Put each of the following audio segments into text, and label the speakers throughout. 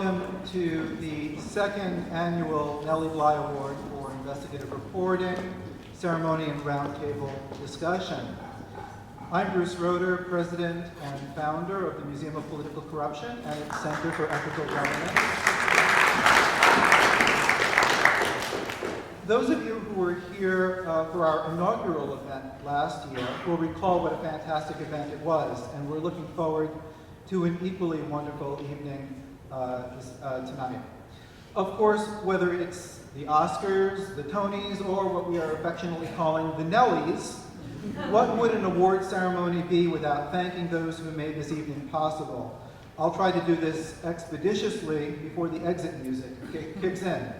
Speaker 1: welcome to the second annual Nellie Bly Award for Investigative Reporting, Ceremony and Roundtable Discussion. I'm Bruce Roeder, President and founder of the Museum of Political Corruption and its Center for Ethical Governance. Those of you who were here for our inaugural event last year will recall what a fantastic event it was, and we're looking forward to an equally wonderful evening tonight. Of course, whether it's the Oscars, the Tonys, or what we are affectionately calling the Nellies, what would an award ceremony be without thanking those who made this evening possible? I'll try to do this expeditiously before the exit music kicks in.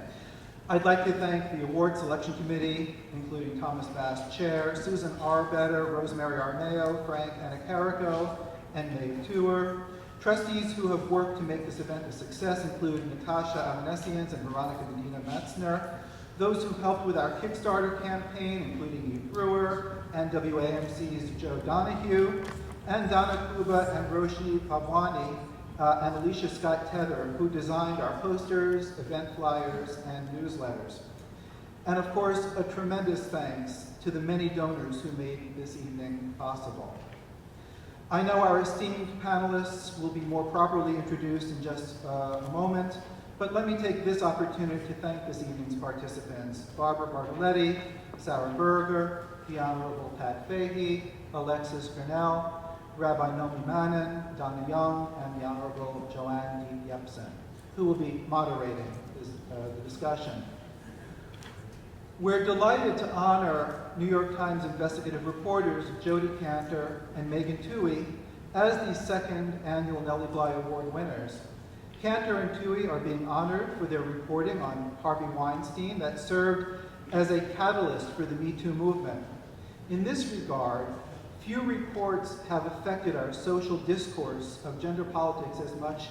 Speaker 1: I'd like to thank the award selection committee, including Thomas Bass, Chair, Susan Arbetter, Rosemary Armeo, Frank Anacarico, and Maeve Tour. Trustees who have worked to make this event a success include Natasha Amnesians and Veronica Medina Metzner. Those who helped with our Kickstarter campaign, including Eve Brewer, and WAMC's Joe Donahue, and Donna Kuba and Roshi Pavwani, and Alicia Scott Tether, who designed our posters, event flyers, and newsletters. And of course, a tremendous thanks to the many donors who made this evening possible. I know our esteemed panelists will be more properly introduced in just a moment, but let me take this opportunity to thank this evening's participants: Barbara Bartoletti, Sarah Berger, the Honorable Pat Fahey, Alexis Grinnell, Rabbi Nomi Manin, Donna Young, and the Honorable Joanne D. Yepsen, who will be moderating the discussion. We're delighted to honor New York Times investigative reporters Jodi Kantor and Megan Twohey as the second annual Nellie Bly Award winners. Kantor and Twohey are being honored for their reporting on Harvey Weinstein that served as a catalyst for the Me Too movement. In this regard, few reports have affected our social discourse of gender politics as much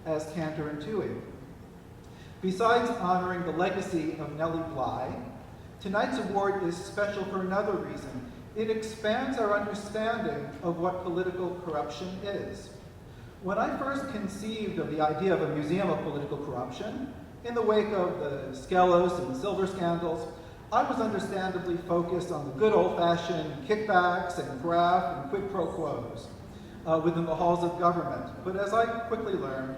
Speaker 1: as Kantor and Twohey. Besides honoring the legacy of Nellie Bly, tonight's award is special for another reason. It expands our understanding of what political corruption is. When I first conceived of the idea of a museum of political corruption, in the wake of the Skelos and Silver scandals, I was understandably focused on the good old-fashioned kickbacks and graft and quid pro quos within the halls of government. But as I quickly learned,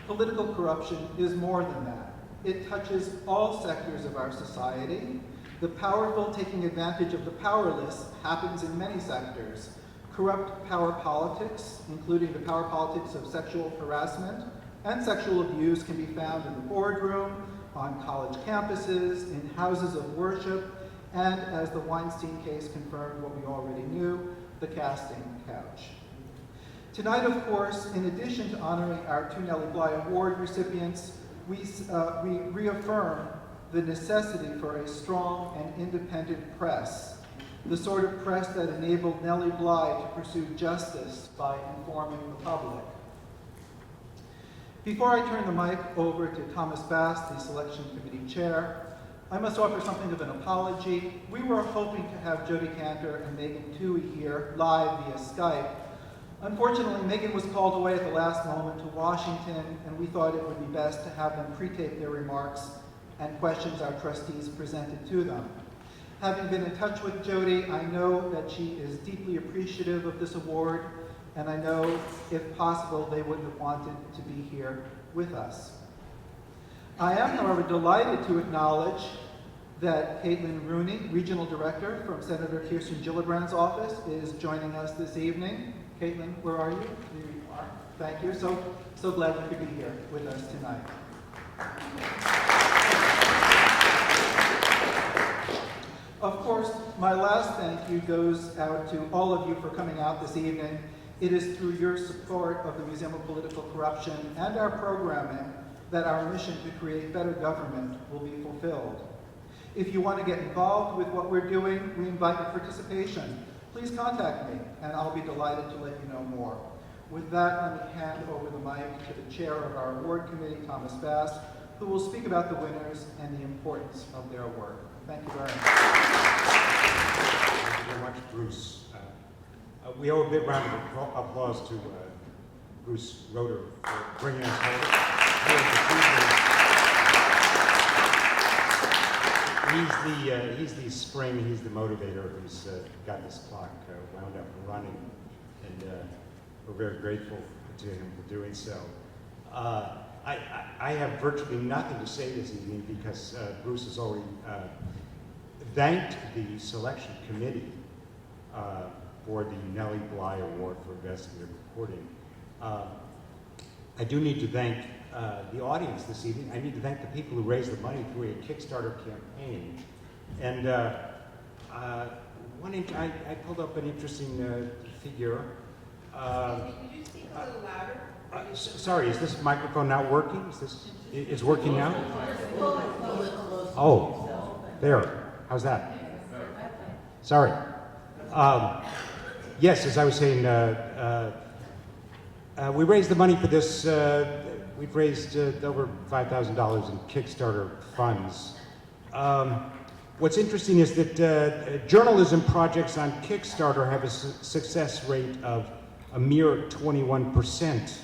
Speaker 1: political corruption is more than that. It touches all sectors of our society. The powerful taking advantage of the powerless happens in many sectors. Corrupt power politics, including the power politics of sexual harassment and sexual abuse, can be found in the boardroom, on college campuses, in houses of worship, and, as the Weinstein case confirmed what we already knew, the casting couch. Tonight, of course, in addition to honoring our two Nellie Bly Award recipients, we reaffirm the necessity for a strong and independent press, the sort of press that enabled Nellie Bly to pursue justice by informing the public. Before I turn the mic over to Thomas Bass, the selection committee chair, I must offer something of an apology. We were hoping to have Jodi Kantor and Megan Twohey here live via Skype. Unfortunately, Megan was called away at the last moment to Washington, and we thought it would be best to have them pre-tape their remarks and questions our trustees presented to them. Having been in touch with Jodi, I know that she is deeply appreciative of this award, and I know, if possible, they would have wanted to be here with us. I am, however, delighted to acknowledge that Caitlin Rooney, Regional Director from Senator Kirsten Gillibrand's office, is joining us this evening. Caitlin, where are you? There you are. Thank you. So glad you could be here with us tonight. Of course, my last thank you goes out to all of you for coming out this evening. It is through your support of the Museum of Political Corruption and our programming that our mission to create better government will be fulfilled. If you want to get involved with what we're doing, we invite your participation. Please contact me, and I'll be delighted to let you know more. With that, let me hand over the mic to the chair of our award committee, Thomas Bass, who will speak about the winners and the importance of their work. Thank you very much.
Speaker 2: Thank you very much, Bruce. We owe a big round of applause to Bruce Roeder for bringing us home. he's the spring, he's the motivator who's got this clock wound up and running, and we're very grateful to him for doing so. I have virtually nothing to say this evening because Bruce has already thanked the selection committee for the Nellie Bly Award for Investigative Reporting. I do need to thank the audience this evening. I need to thank the people who raised the money through a Kickstarter campaign. And I pulled up an interesting figure.
Speaker 3: Could you speak a little louder?
Speaker 2: Sorry, is this microphone not working? It's working now? Oh, there. How's that? Sorry. Yes, as I was saying, we raised the money for this. We've raised over $5,000 in Kickstarter funds. What's interesting is that journalism projects on Kickstarter have a success rate of a mere 21%.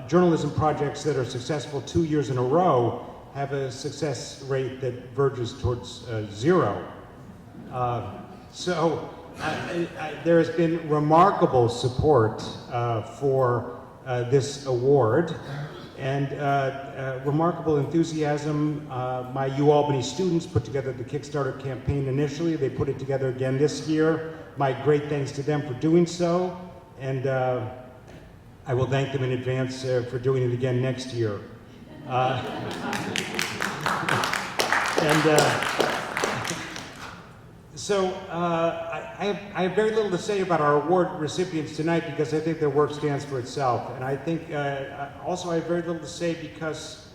Speaker 2: Journalism projects that are successful 2 years in a row have a success rate that verges towards zero. So there has been remarkable support for this award and remarkable enthusiasm. My Albany students put together the Kickstarter campaign initially. They put it together again this year. My great thanks to them for doing so. And I will thank them in advance for doing it again next year. So I have very little to say about our award recipients tonight because I think their work stands for itself. And I think also I have very little to say because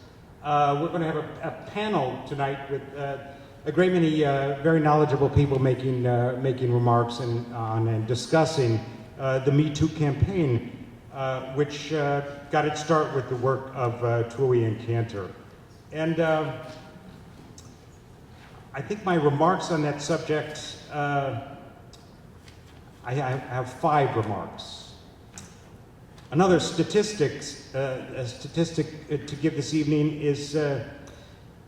Speaker 2: we're going to have a panel tonight with a great many very knowledgeable people making remarks and discussing the Me Too campaign, which got its start with the work of Twohey and Kantor. And I think my remarks on that subject, I have 5 remarks. Another statistic to give this evening is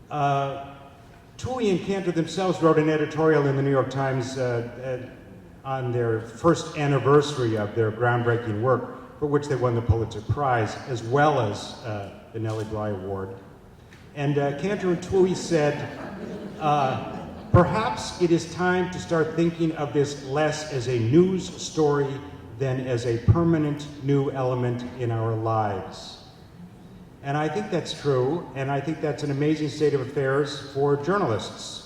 Speaker 2: Twohey and Kantor themselves wrote an editorial in the New York Times on their first anniversary of their groundbreaking work, for which they won the Pulitzer Prize, as well as the Nellie Bly Award. And Kantor and Twohey said, perhaps it is time to start thinking of this less as a news story than as a permanent new element in our lives. And I think that's true, and I think that's an amazing state of affairs for journalists.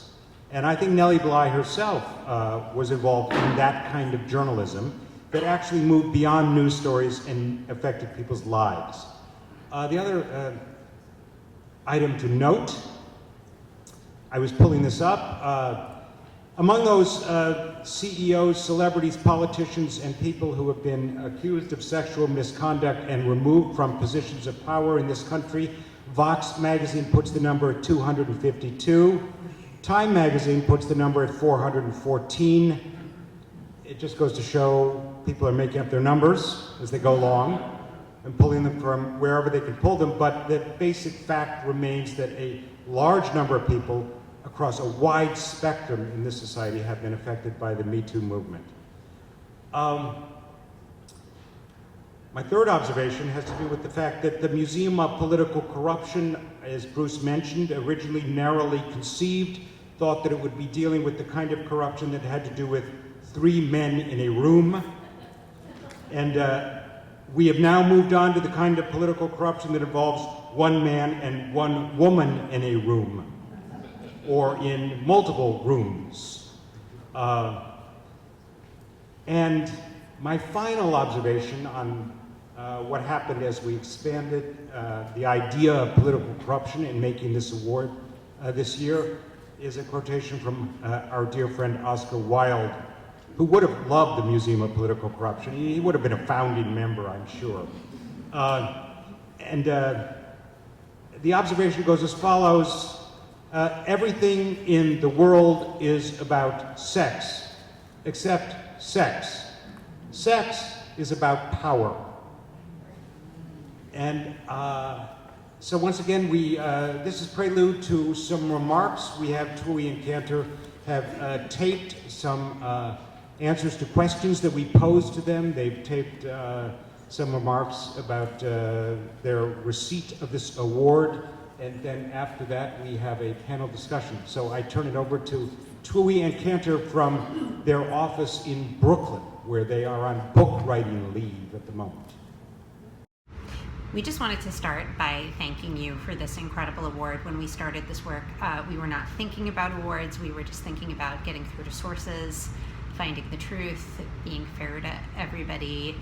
Speaker 2: And I think Nellie Bly herself was involved in that kind of journalism that actually moved beyond news stories and affected people's lives. The other item to note, I was pulling this up, among those CEOs, celebrities, politicians, and people who have been accused of sexual misconduct and removed from positions of power in this country, Vox magazine puts the number at 252. Time magazine puts the number at 414. It just goes to show people are making up their numbers as they go along and pulling them from wherever they can pull them, but the basic fact remains that a large number of people across a wide spectrum in this society have been affected by the Me Too movement. My third observation has to do with the fact that the Museum of Political Corruption, as Bruce mentioned, originally narrowly conceived, thought that it would be dealing with the kind of corruption that had to do with 3 men in a room. And we have now moved on to the kind of political corruption that involves 1 man and 1 woman in a room, or in multiple rooms. And my final observation on what happened as we expanded the idea of political corruption in making this award this year is a quotation from our dear friend Oscar Wilde, who would have loved the Museum of Political Corruption. He would have been a founding member, I'm sure. The observation goes as follows. Everything in the world is about sex, except sex. Sex is about power. And So once again, this is prelude to some remarks. We have Twohey and Kantor have taped some answers to questions that we posed to them. They've taped some remarks about their receipt of this award, and then after that we have a panel discussion. So I turn it over to Twohey and Kantor from their office in Brooklyn, where they are on book writing leave at the moment.
Speaker 4: We just wanted to start by thanking you for this incredible award. When we started this work, we were not thinking about awards. We were just thinking about getting through to sources, finding the truth, being fair to everybody,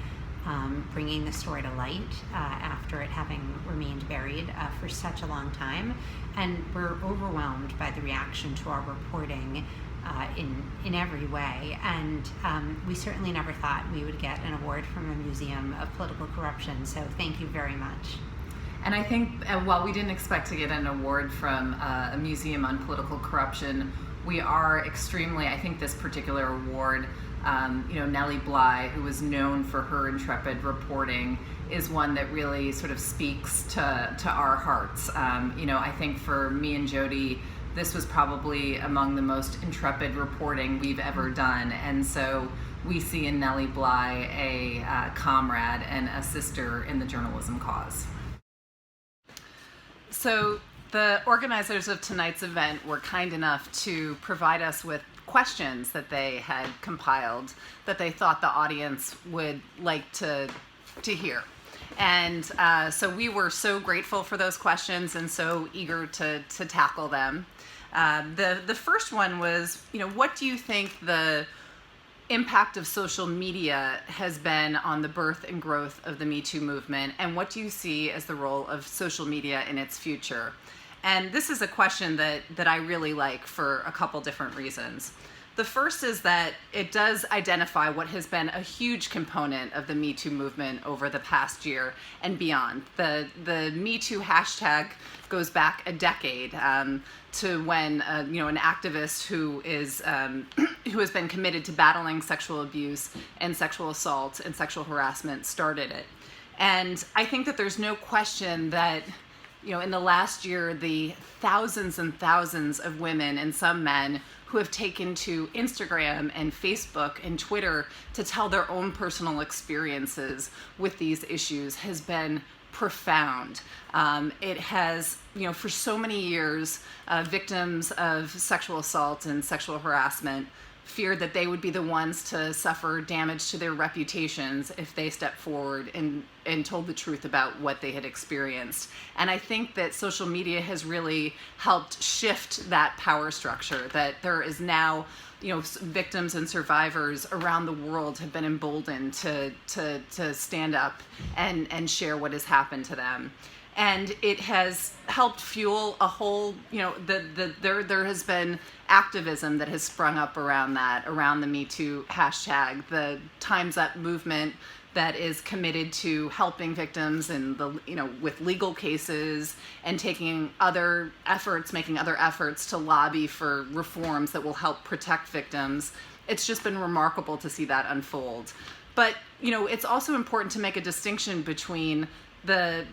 Speaker 4: bringing the story to light after it having remained buried for such a long time. And we're overwhelmed by the reaction to our reporting in every way. And we certainly never thought we would get an award from a museum of political corruption. So thank you very much.
Speaker 5: And I think while we didn't expect to get an award from a museum on political corruption, we are extremely, I think this particular award, Nellie Bly, who was known for her intrepid reporting, is one that really sort of speaks to our hearts. I think for me and Jodi, this was probably among the most intrepid reporting we've ever done. And so we see in Nellie Bly a comrade and a sister in the journalism cause. So the organizers of tonight's event were kind enough to provide us with questions that they had compiled that they thought the audience would like to hear. And so we were so grateful for those questions and so eager to tackle them. The first one was, what do you think the impact of social media has been on the birth and growth of the Me Too movement, and what do you see as the role of social media in its future? And this is a question that I really like for a couple different reasons. The first is that it does identify what has been a huge component of the Me Too movement over the past year and beyond. The Me Too hashtag goes back a decade to when an activist who has been committed to battling sexual abuse and sexual assault and sexual harassment started it. And I think that there's no question that in the last year, the thousands and thousands of women and some men who have taken to Instagram and Facebook and Twitter to tell their own personal experiences with these issues has been profound. It has, for so many years, victims of sexual assault and sexual harassment feared that they would be the ones to suffer damage to their reputations if they stepped forward and told the truth about what they had experienced. And I think that social media has really helped shift that power structure, that there is now, victims and survivors around the world have been emboldened to stand up and share what has happened to them. And it has helped fuel a whole, there has been activism that has sprung up around the Me Too hashtag, the Time's Up movement that is committed to helping victims and with legal cases and making other efforts to lobby for reforms that will help protect victims. It's just been remarkable to see that unfold. But, it's also important to make a distinction between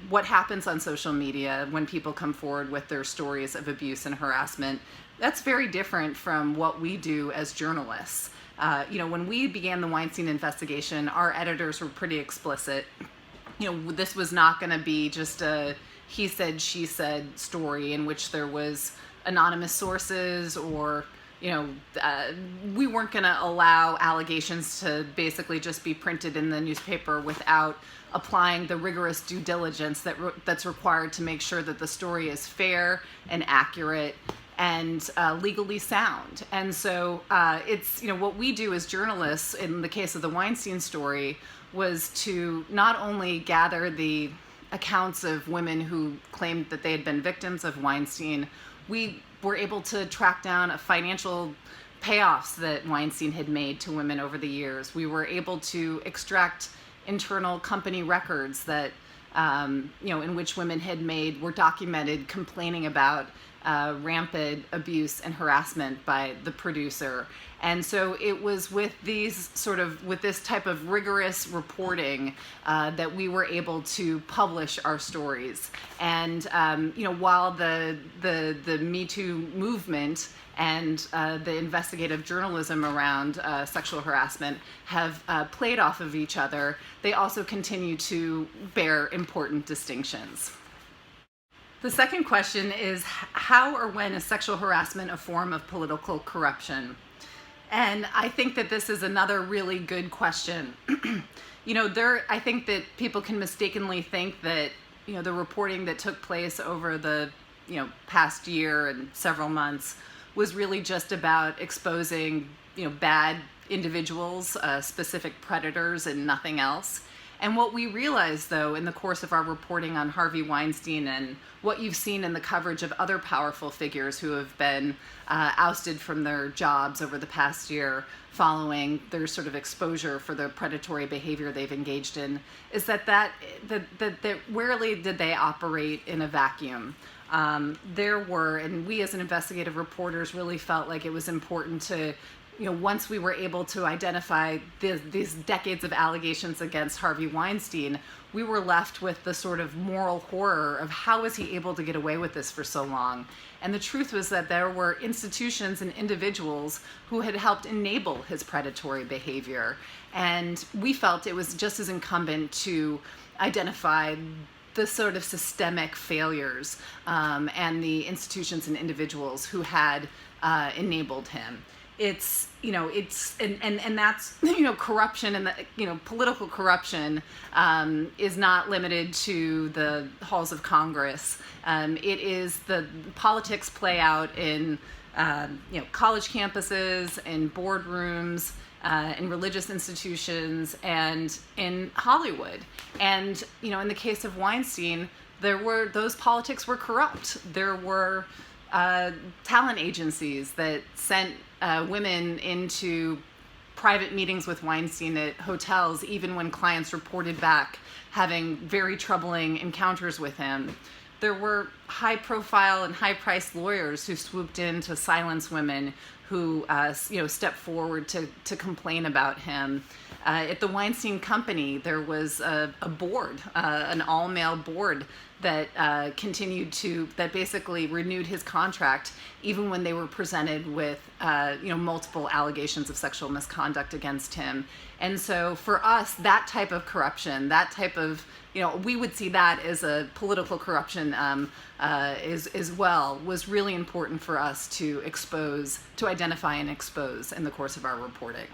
Speaker 5: what happens on social media when people come forward with their stories of abuse and harassment. That's very different from what we do as journalists. When we began the Weinstein investigation, our editors were pretty explicit. This was not going to be just a he said, she said story in which there was anonymous sources or we weren't going to allow allegations to basically just be printed in the newspaper without applying the rigorous due diligence that's required to make sure that the story is fair and accurate and legally sound. And so it's, what we do as journalists in the case of the Weinstein story was to not only gather the accounts of women who claimed that they had been victims of Weinstein, we were able to track down financial payoffs that Weinstein had made to women over the years. We were able to extract internal company records that, in which women were documented complaining about rampant abuse and harassment by the producer. And so it was with this type of rigorous reporting that we were able to publish our stories. And while the Me Too movement and the investigative journalism around sexual harassment have played off of each other, they also continue to bear important distinctions. The second question is, how or when is sexual harassment a form of political corruption? And I think that this is another really good question. I think that people can mistakenly think that, the reporting that took place over the, past year and several months was really just about exposing, bad individuals, specific predators, and nothing else. And what we realized, though, in the course of our reporting on Harvey Weinstein and what you've seen in the coverage of other powerful figures who have been ousted from their jobs over the past year following their sort of exposure for the predatory behavior they've engaged in, is that rarely did they operate in a vacuum. There were, and we as investigative reporters really felt like it was important to, once we were able to identify these decades of allegations against Harvey Weinstein, we were left with the sort of moral horror of how was he able to get away with this for so long. And the truth was that there were institutions and individuals who had helped enable his predatory behavior. And we felt it was just as incumbent to identify the sort of systemic failures and the institutions and individuals who had enabled him. It's that's, corruption and political corruption is not limited to the halls of Congress. It is the politics play out in, college campuses, in boardrooms, in religious institutions, and in Hollywood. And, in the case of Weinstein, those politics were corrupt. There were talent agencies that sent women into private meetings with Weinstein at hotels, even when clients reported back having very troubling encounters with him. There were high-profile and high-priced lawyers who swooped in to silence women who, stepped forward to complain about him. At the Weinstein Company, there was a board, an all-male board that that basically renewed his contract even when they were presented with, multiple allegations of sexual misconduct against him. And so for us, that type of corruption, that type of, we would see that as a political corruption as well, was really important for us to identify and expose in the course of our reporting.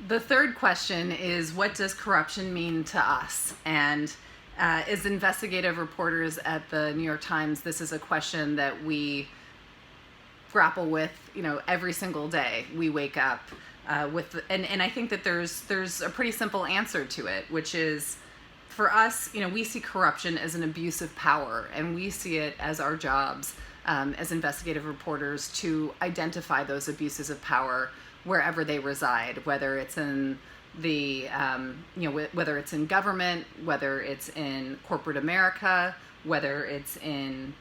Speaker 5: The third question is, what does corruption mean to us? And as investigative reporters at the New York Times, this is a question that we grapple with, every single day. We wake up and I think that there's a pretty simple answer to it, which is, for us, we see corruption as an abuse of power, and we see it as our jobs as investigative reporters to identify those abuses of power wherever they reside, whether it's in whether it's in government, whether it's in corporate America, whether it's in,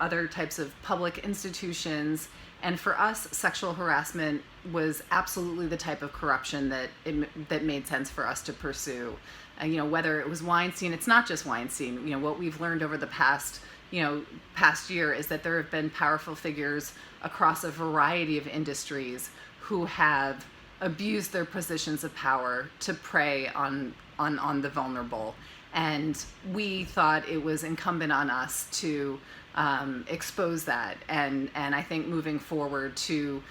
Speaker 5: other types of public institutions. And for us, sexual harassment was absolutely the type of corruption that made sense for us to pursue. Whether it was Weinstein, it's not just Weinstein. What we've learned over the past year is that there have been powerful figures across a variety of industries who have abused their positions of power to prey on the vulnerable. And we thought it was incumbent on us to expose that, and I think moving forward to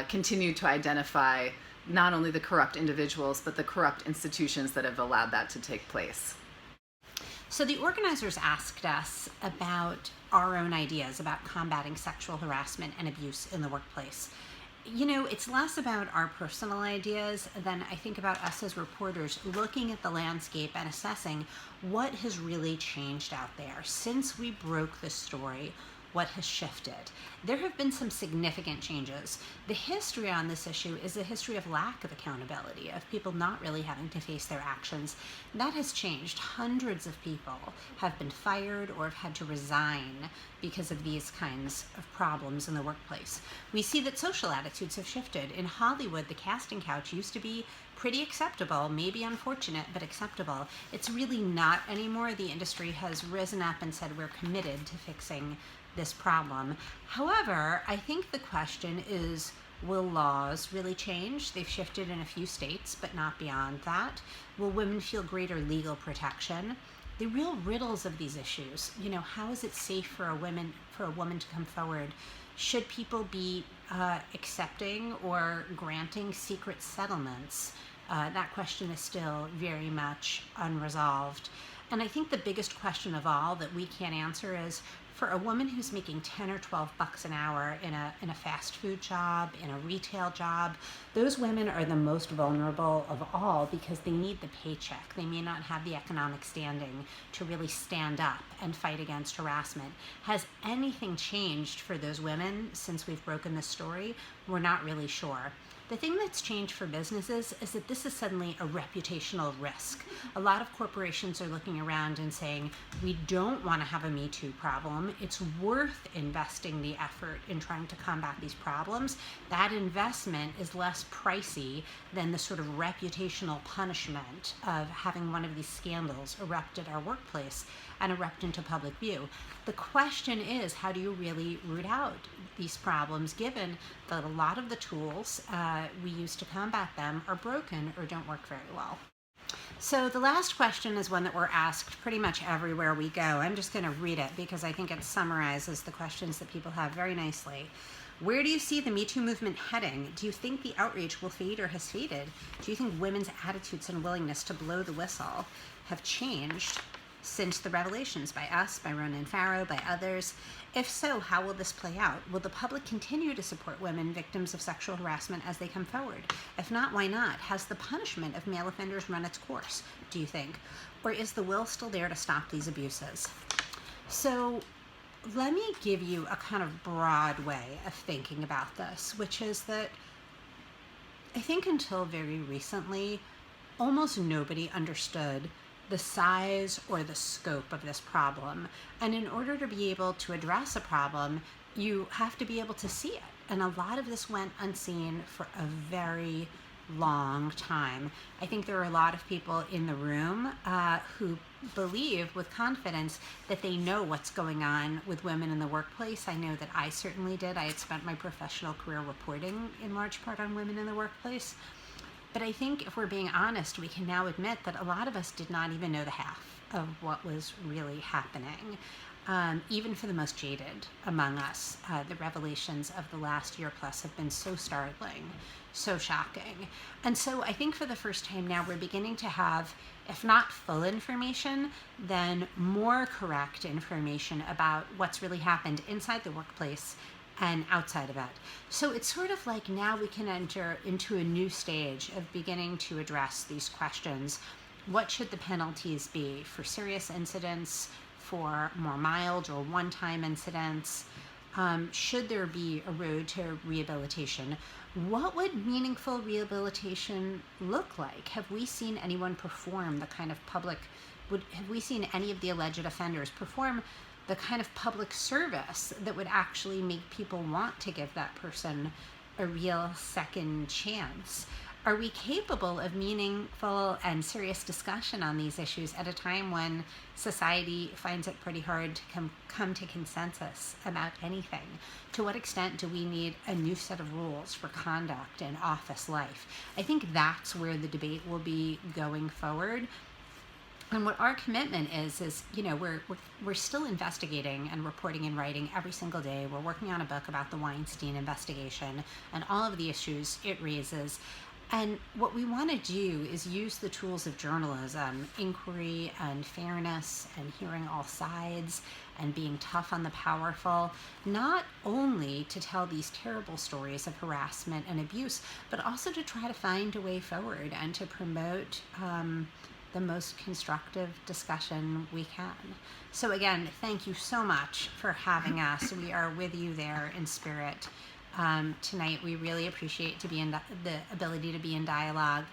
Speaker 5: continue to identify not only the corrupt individuals, but the corrupt institutions that have allowed that to take place.
Speaker 4: So the organizers asked us about our own ideas about combating sexual harassment and abuse in the workplace. It's less about our personal ideas than I think about us as reporters looking at the landscape and assessing what has really changed out there since we broke the story. what has shifted. There have been some significant changes. The history on this issue is a history of lack of accountability, of people not really having to face their actions. That has changed. Hundreds of people have been fired or have had to resign because of these kinds of problems in the workplace. We see that social attitudes have shifted. In Hollywood, the casting couch used to be pretty acceptable, maybe unfortunate, but acceptable. It's really not anymore. The industry has risen up and said we're committed to fixing this problem. However, I think the question is, will laws really change? They've shifted in a few states, but not beyond that. Will women feel greater legal protection? The real riddles of these issues, how is it safe for a woman to come forward? Should people be accepting or granting secret settlements? That question is still very much unresolved. And I think the biggest question of all that we can't answer is, for a woman who's making 10 or 12 bucks an hour in a fast food job, in a retail job, those women are the most vulnerable of all because they need the paycheck. They may not have the economic standing to really stand up and fight against harassment. Has anything changed for those women since we've broken this story? We're not really sure. The thing that's changed for businesses is that this is suddenly a reputational risk. A lot of corporations are looking around and saying, we don't want to have a Me Too problem. It's worth investing the effort in trying to combat these problems. That investment is less pricey than the sort of reputational punishment of having one of these scandals erupt at our workplace and erupt into public view. The question is, how do you really root out these problems, given that a lot of the tools we use to combat them are broken or don't work very well? So the last question is one that we're asked pretty much everywhere we go. I'm just going to read it because I think it summarizes the questions that people have very nicely. Where do you see the Me Too movement heading? Do you think the outrage will fade or has faded? Do you think women's attitudes and willingness to blow the whistle have changed since the revelations by us, by Ronan Farrow, by others? If so, how will this play out? Will the public continue to support women victims of sexual harassment as they come forward? If not, why not? Has the punishment of male offenders run its course, do you think? Or is the will still there to stop these abuses? So let me give you a kind of broad way of thinking about this, which is that I think until very recently, almost nobody understood the size or the scope of this problem. And in order to be able to address a problem, you have to be able to see it. And a lot of this went unseen for a very long time. I think there are a lot of people in the room who believe with confidence that they know what's going on with women in the workplace. I know that I certainly did. I had spent my professional career reporting in large part on women in the workplace. But I think if we're being honest, we can now admit that a lot of us did not even know the half of what was really happening. Even for the most jaded among us, the revelations of the last year plus have been so startling, so shocking. And so I think for the first time now we're beginning to have, if not full information, then more correct information about what's really happened inside the workplace and outside of it. So it's sort of like now we can enter into a new stage of beginning to address these questions. What should the penalties be for serious incidents, for more mild or one-time incidents? Should there be a road to rehabilitation? What would meaningful rehabilitation look like? Have we seen anyone perform the kind of have we seen any of the alleged offenders perform the kind of public service that would actually make people want to give that person a real second chance? Are we capable of meaningful and serious discussion on these issues at a time when society finds it pretty hard to come to consensus about anything? To what extent do we need a new set of rules for conduct in office life? I think that's where the debate will be going forward. And what our commitment is we're still investigating and reporting and writing every single day. We're working on a book about the Weinstein investigation and all of the issues it raises. And what we want to do is use the tools of journalism, inquiry and fairness and hearing all sides and being tough on the powerful, not only to tell these terrible stories of harassment and abuse, but also to try to find a way forward and to promote the most constructive discussion we can. So again, thank you so much for having us. We are with you there in spirit. Tonight, we really appreciate the ability to be in dialogue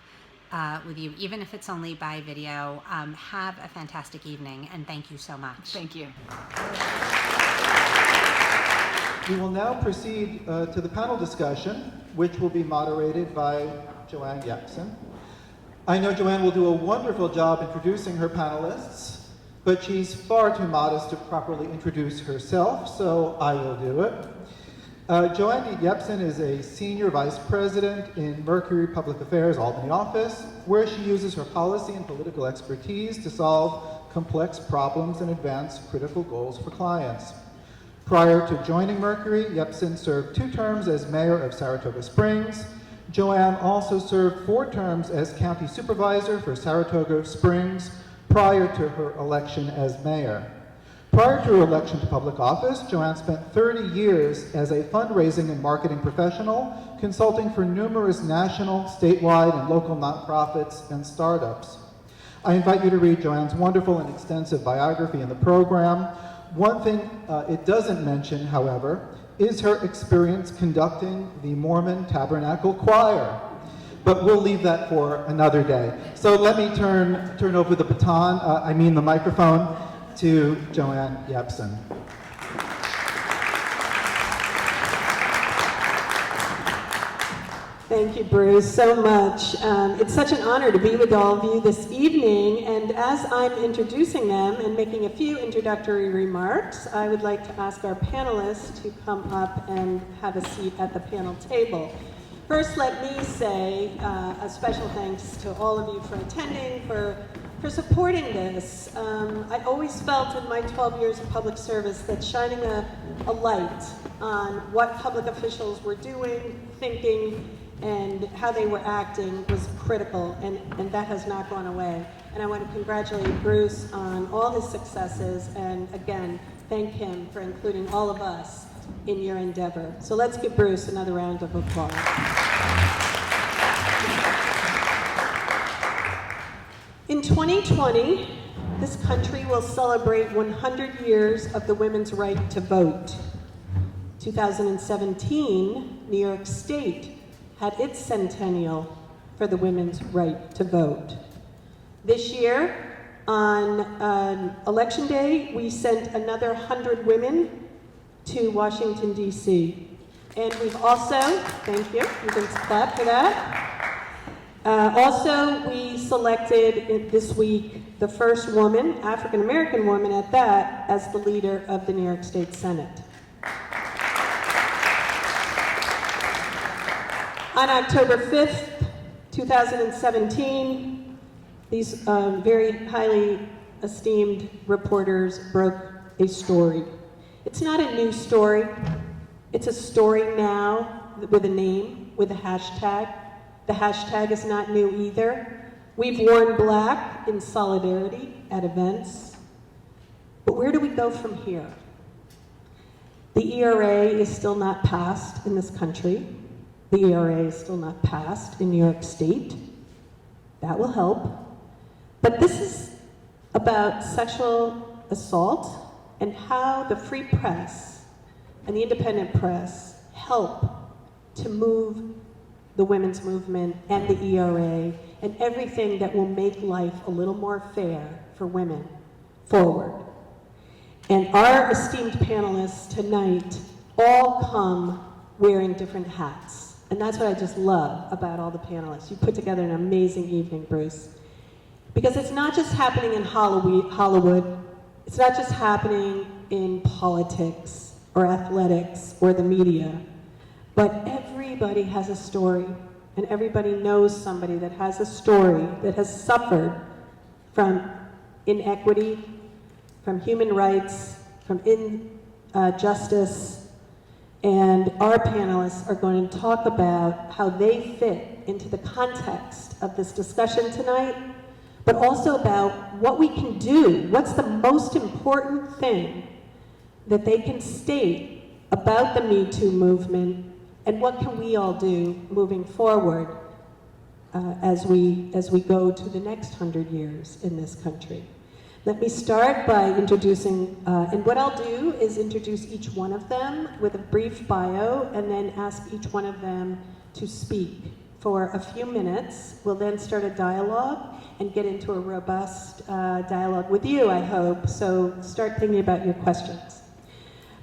Speaker 4: with you, even if it's only by video. Have a fantastic evening, and thank you so much.
Speaker 5: Thank you.
Speaker 1: We will now proceed to the panel discussion, which will be moderated by Joanne Yepsen. I know Joanne will do a wonderful job introducing her panelists, but she's far too modest to properly introduce herself, so I will do it. Joanne Yepsen is a senior vice president in Mercury Public Affairs Albany office, where she uses her policy and political expertise to solve complex problems and advance critical goals for clients. Prior to joining Mercury, Yepsen served 2 terms as mayor of Saratoga Springs. Joanne also served 4 terms as county supervisor for Saratoga Springs prior to her election as mayor. Prior to her election to public office, Joanne spent 30 years as a fundraising and marketing professional, consulting for numerous national, statewide, and local nonprofits and startups. I invite you to read Joanne's wonderful and extensive biography in the program. One thing it doesn't mention, however, is her experience conducting the Mormon Tabernacle Choir. But we'll leave that for another day. So let me turn over the baton, the microphone, to Joanne Yepsen.
Speaker 6: Thank you, Bruce, so much. It's such an honor to be with all of you this evening, and as I'm introducing them and making a few introductory remarks, I would like to ask our panelists to come up and have a seat at the panel table. First, let me say a special thanks to all of you for attending, for supporting this. I always felt in my 12 years of public service that shining a light on what public officials were doing, thinking, and how they were acting was critical, and that has not gone away. And I want to congratulate Bruce on all his successes, and again, thank him for including all of us in your endeavor. So let's give Bruce another round of applause. In 2020, this country will celebrate 100 years of the women's right to vote. 2017, New York State had its centennial for the women's right to vote. This year, on Election Day, we sent another 100 women to Washington, D.C. And we've also, thank you can clap for that. Also, we selected this week the first woman, African-American woman at that, as the leader of the New York State Senate. On October 5th, 2017, these very highly esteemed reporters broke a story. It's not a new story. It's a story now with a name, with a hashtag. The hashtag is not new either. We've worn black in solidarity at events. But where do we go from here? The ERA is still not passed in this country. The ERA is still not passed in New York State. That will help. But this is about sexual assault and how the free press and the independent press help to move the women's movement and the ERA and everything that will make life a little more fair for women forward. And our esteemed panelists tonight all come wearing different hats. And that's what I just love about all the panelists. You put together an amazing evening, Bruce. Because it's not just happening in Hollywood, it's not just happening in politics or athletics or the media, but everybody has a story, and everybody knows somebody that has a story that has suffered from inequity, from human rights, from injustice. And our panelists are going to talk about how they fit into the context of this discussion tonight, but also about what we can do. What's the most important thing that they can state about the Me Too movement, and what can we all do moving forward as we go to the next 100 years in this country. Let me start by introducing, and what I'll do is introduce each one of them with a brief bio and then ask each one of them to speak for a few minutes. We'll then start a dialogue and get into a robust dialogue with you, I hope, so start thinking about your questions.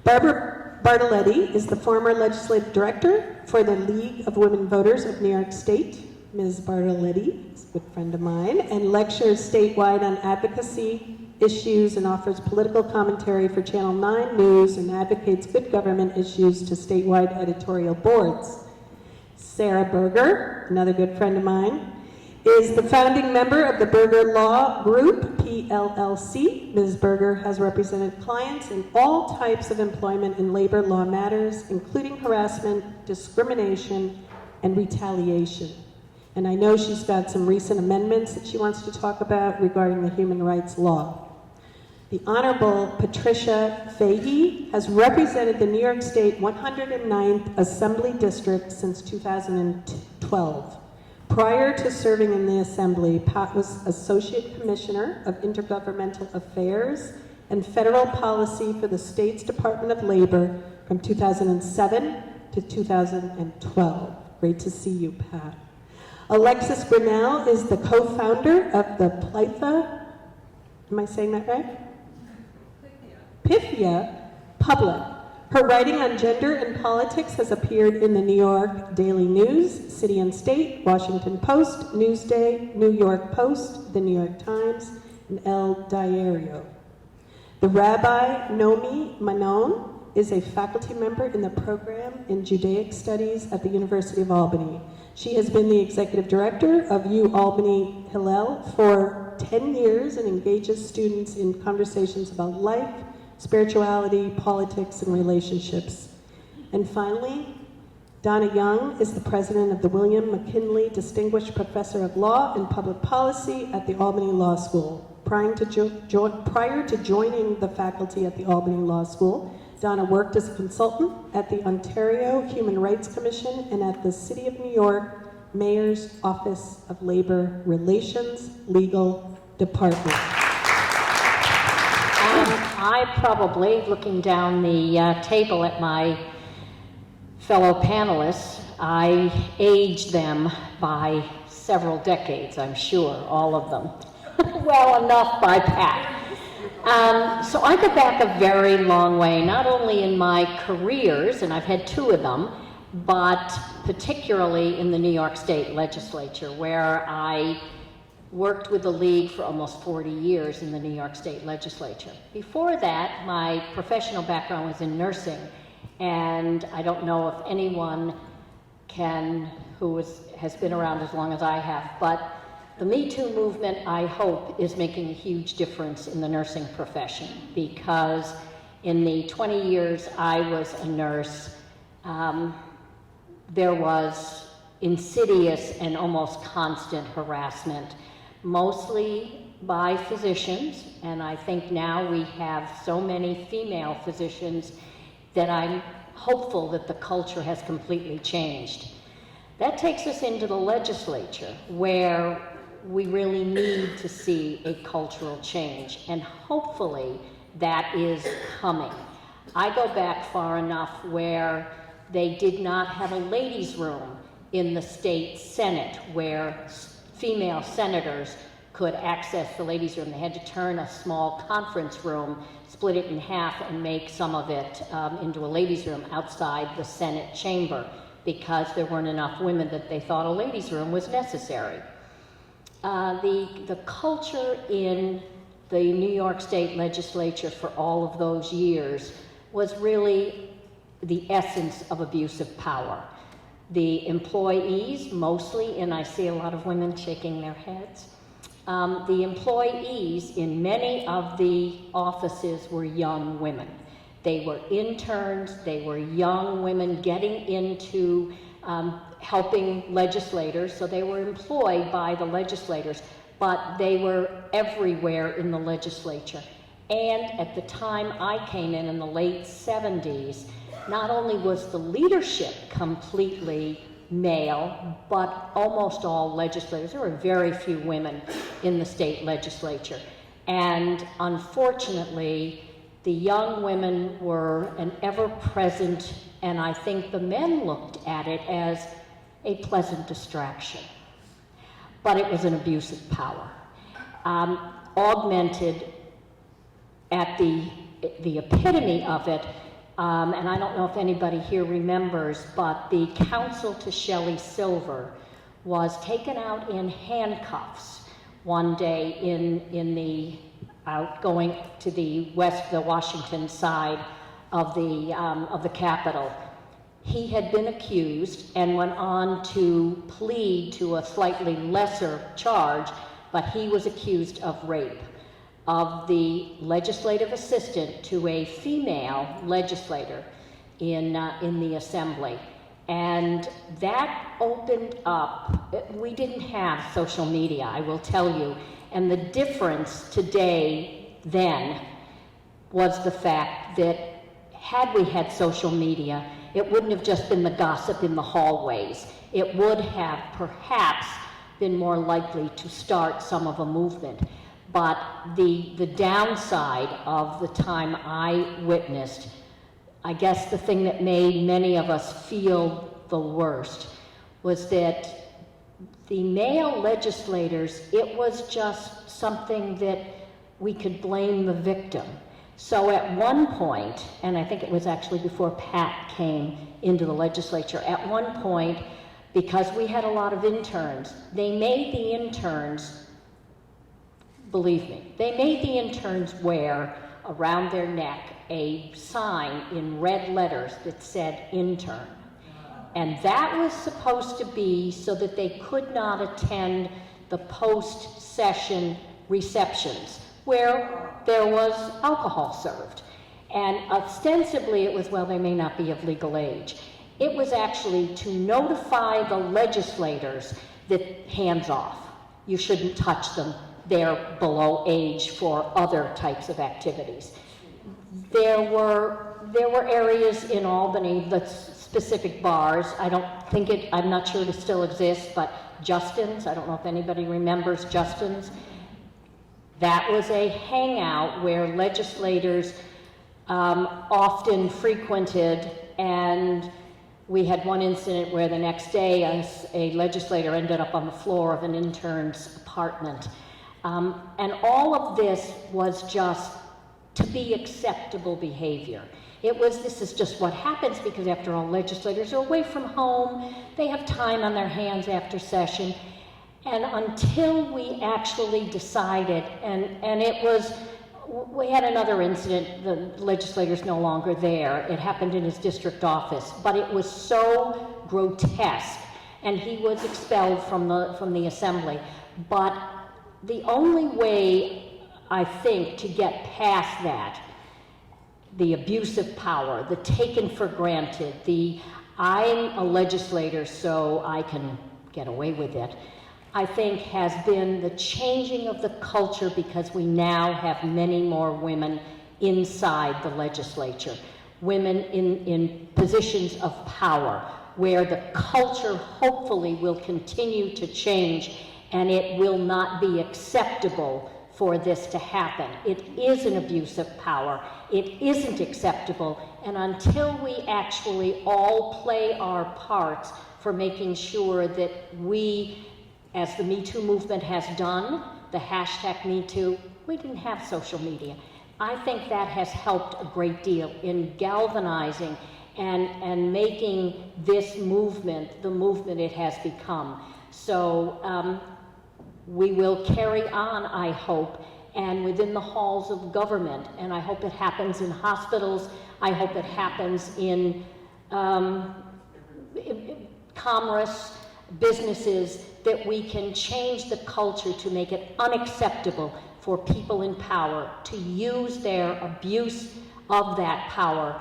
Speaker 6: Barbara Bartoletti is the former legislative director for the League of Women Voters of New York State. Ms. Bartoletti is a good friend of mine and lectures statewide on advocacy issues and offers political commentary for Channel 9 News and advocates good government issues to statewide editorial boards. Sarah Berger, another good friend of mine, is the founding member of the Berger Law Group, PLLC. Ms. Berger has represented clients in all types of employment and labor law matters, including harassment, discrimination, and retaliation. And I know she's got some recent amendments that she wants to talk about regarding the human rights law. The Honorable Patricia Fahey has represented the New York State 109th Assembly District since 2012. Prior to serving in the Assembly, Pat was Associate Commissioner of Intergovernmental Affairs and Federal Policy for the state's Department of Labor from 2007 to 2012. Great to see you, Pat. Alexis Grinnell is the co-founder of the Pythia, am I saying that right? Pythia Public. Her writing on gender and politics has appeared in the New York Daily News, City and State, Washington Post, Newsday, New York Post, the New York Times, and El Diario. The Rabbi Nomi Manon is a faculty member in the program in Judaic Studies at the University of Albany. She has been the executive director of U Albany Hillel for 10 years and engages students in conversations about life, spirituality, politics, and relationships. And finally, Donna Young is the president of the William McKinley Distinguished Professor of Law and Public Policy at the Albany Law School. Prior to joining the faculty at the Albany Law School, Donna worked as a consultant at the Ontario Human Rights Commission and at the City of New York Mayor's Office of Labor Relations Legal Department.
Speaker 7: I probably, looking down the table at my fellow panelists, I aged them by several decades, I'm sure, all of them. Well enough by Pat. So I go back a very long way, not only in my careers, and I've had two of them, but particularly in the New York State Legislature, where I worked with the League for almost 40 years in the New York State Legislature. Before that, my professional background was in nursing, and I don't know if anyone has been around as long as I have, but the Me Too movement, I hope, is making a huge difference in the nursing profession, because in the 20 years I was a nurse, there was insidious and almost constant harassment, mostly by physicians, and I think now we have so many female physicians that I'm hopeful that the culture has completely changed. That takes us into the legislature, where we really need to see a cultural change, and hopefully that is coming. I go back far enough where they did not have a ladies' room in the state Senate where female senators could access the ladies' room. They had to turn a small conference room, split it in half, and make some of it into a ladies' room outside the Senate chamber, because there weren't enough women that they thought a ladies' room was necessary. The culture in the New York State Legislature for all of those years was really the essence of abuse of power. The employees, mostly, and I see a lot of women shaking their heads, the employees in many of the offices were young women. They were interns, they were young women getting into helping legislators, so they were employed by the legislators, but they were everywhere in the legislature. And at the time I came in the late 70s, not only was the leadership completely male, but almost all legislators. There were very few women in the state legislature. And unfortunately, the young women were an ever-present, and I think the men looked at it as a pleasant distraction. But it was an abuse of power, augmented at the epitome of it. And I don't know if anybody here remembers, but the counsel to Shelley Silver was taken out in handcuffs one day in the going to the Washington side of the Capitol. He had been accused and went on to plead to a slightly lesser charge, but he was accused of rape of the legislative assistant to a female legislator in the assembly. And that opened up, we didn't have social media, I will tell you, and the difference today then was the fact that had we had social media, it wouldn't have just been the gossip in the hallways. It would have perhaps been more likely to start some of a movement. But the downside of the time I witnessed, I guess the thing that made many of us feel the worst was that the male legislators, it was just something that we could blame the victim. So at one point, and I think it was actually before Pat came into the legislature, at one point, because we had a lot of interns, they made the interns, believe me, they made the interns wear around their neck a sign in red letters that said intern. And that was supposed to be so that they could not attend the post-session receptions where there was alcohol served. And ostensibly it was, well, they may not be of legal age. It was actually to notify the legislators that hands off. You shouldn't touch them. They're below age for other types of activities. There were areas in Albany, the specific bars, I'm not sure it still exists, but Justin's, I don't know if anybody remembers Justin's. That was a hangout where legislators often frequented, and we had one incident where the next day a legislator ended up on the floor of an intern's apartment. And all of this was just to be acceptable behavior. This is just what happens because after all, legislators are away from home, they have time on their hands after session. And until we actually decided, and it was, we had another incident, the legislator's no longer there. It happened in his district office, but it was so grotesque, and he was expelled from the assembly. But the only way, I think, to get past that, the abuse of power, the taken for granted, I'm a legislator so I can get away with it, I think has been the changing of the culture because we now have many more women inside the legislature, women in positions of power, where the culture hopefully will continue to change and it will not be acceptable for this to happen. It is an abuse of power. It isn't acceptable. And until we actually all play our parts for making sure that we, as the Me Too movement has done, the hashtag MeToo, we didn't have social media. I think that has helped a great deal in galvanizing and making this movement the movement it has become. So we will carry on, I hope, and within the halls of government, and I hope it happens in hospitals, I hope it happens in commerce, businesses, that we can change the culture to make it unacceptable for people in power to use their abuse of that power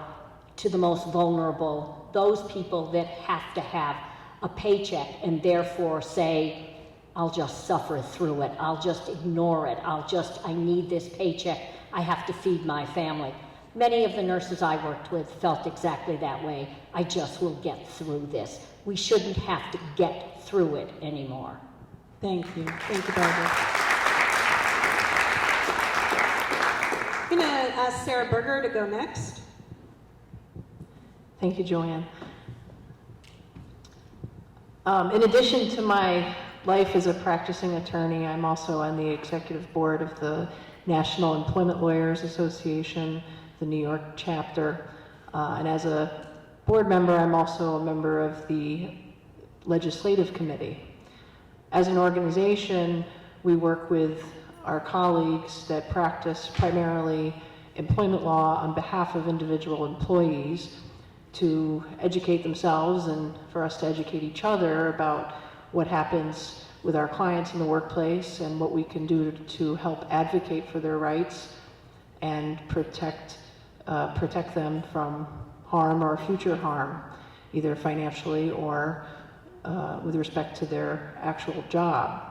Speaker 7: to the most vulnerable, those people that have to have a paycheck and therefore say, I'll just suffer through it, I'll just ignore it, I need this paycheck, I have to feed my family. Many of the nurses I worked with felt exactly that way. I just will get through this. We shouldn't have to get through it anymore.
Speaker 6: Thank you. Thank you, Barbara. I'm going to ask Sarah Berger to go next.
Speaker 8: Thank you, Joanne. In addition to my life as a practicing attorney, I'm also on the executive board of the National Employment Lawyers Association, the New York chapter. And as a board member, I'm also a member of the legislative committee. As an organization, we work with our colleagues that practice primarily employment law on behalf of individual employees to educate themselves and for us to educate each other about what happens with our clients in the workplace and what we can do to help advocate for their rights and protect them from harm or future harm, either financially or with respect to their actual job.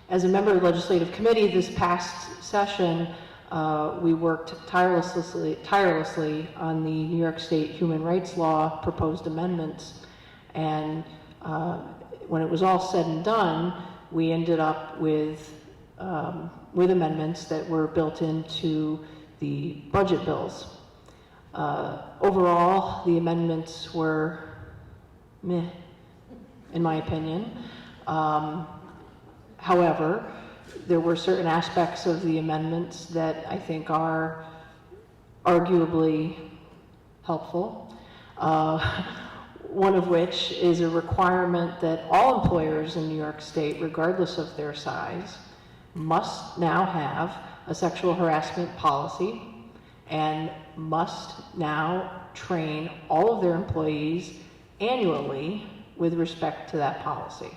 Speaker 8: As a member of the legislative committee this past session, we worked tirelessly on the New York State human rights law proposed amendments, and when it was all said and done, we ended up with amendments that were built into the budget bills. Overall, the amendments were meh, in my opinion. However, there were certain aspects of the amendments that I think are arguably helpful. One of which is a requirement that all employers in New York State, regardless of their size, must now have a sexual harassment policy and must now train all of their employees annually with respect to that policy.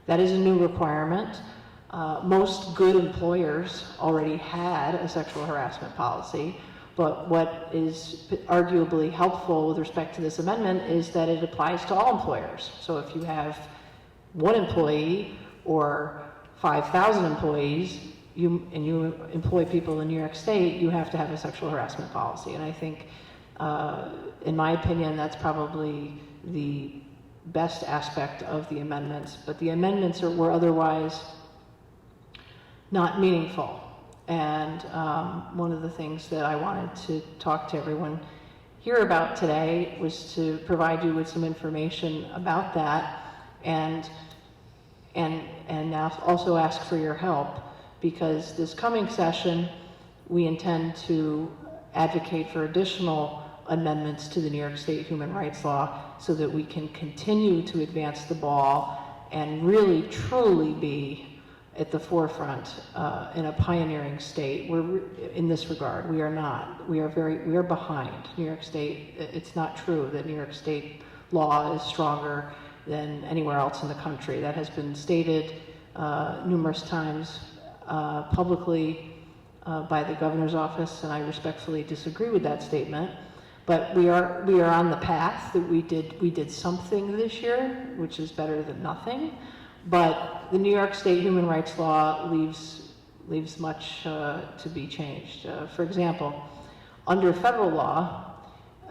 Speaker 8: That is a new requirement. Most good employers already had a sexual harassment policy, but what is arguably helpful with respect to this amendment is that it applies to all employers. So if you have one employee or 5,000 employees, you employ people in New York State, you have to have a sexual harassment policy. And I think, in my opinion, that's probably the best aspect of the amendments. But the amendments were otherwise not meaningful. And one of the things that I wanted to talk to everyone here about today was to provide you with some information about that, and also ask for your help, because this coming session we intend to advocate for additional amendments to the New York State human rights law so that we can continue to advance the ball and really truly be at the forefront in a pioneering state. We're in this regard. We are not. We are behind New York State. It's not true that New York State law is stronger than anywhere else in the country. That has been stated numerous times publicly by the governor's office, and I respectfully disagree with that statement. But we are on the path that we did something this year, which is better than nothing. But the New York State human rights law leaves much to be changed. For example, under federal law,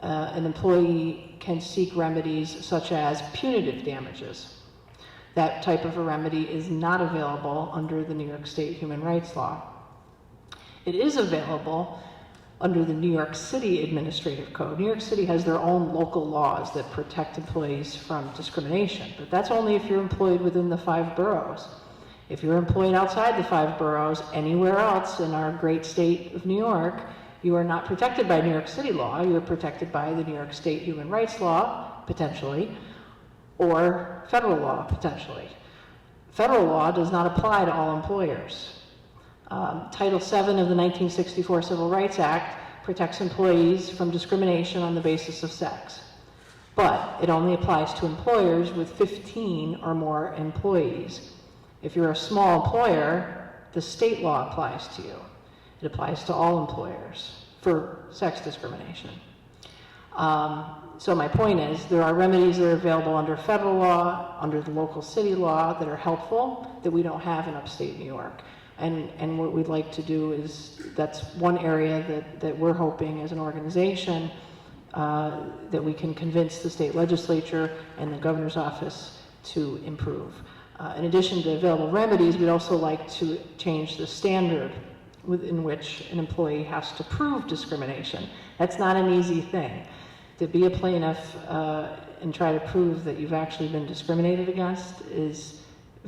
Speaker 8: an employee can seek remedies such as punitive damages. That type of a remedy is not available under the New York State human rights law. It is available under the New York City Administrative Code. New York City has their own local laws that protect employees from discrimination, but that's only if you're employed within the 5 boroughs. If you're employed outside the 5 boroughs, anywhere else in our great state of New York, you are not protected by New York City law. You're protected by the New York State human rights law, potentially, or federal law, potentially. Federal law does not apply to all employers. Title VII of the 1964 Civil Rights Act protects employees from discrimination on the basis of sex, but it only applies to employers with 15 or more employees. If you're a small employer, the state law applies to you. It applies to all employers for sex discrimination. So my point is, there are remedies that are available under federal law, under the local city law, that are helpful, that we don't have in upstate New York. And what we'd like to do is, that's one area that we're hoping as an organization that we can convince the state legislature and the governor's office to improve. In addition to available remedies, we'd also like to change the standard within which an employee has to prove discrimination. That's not an easy thing. To be a plaintiff and try to prove that you've actually been discriminated against is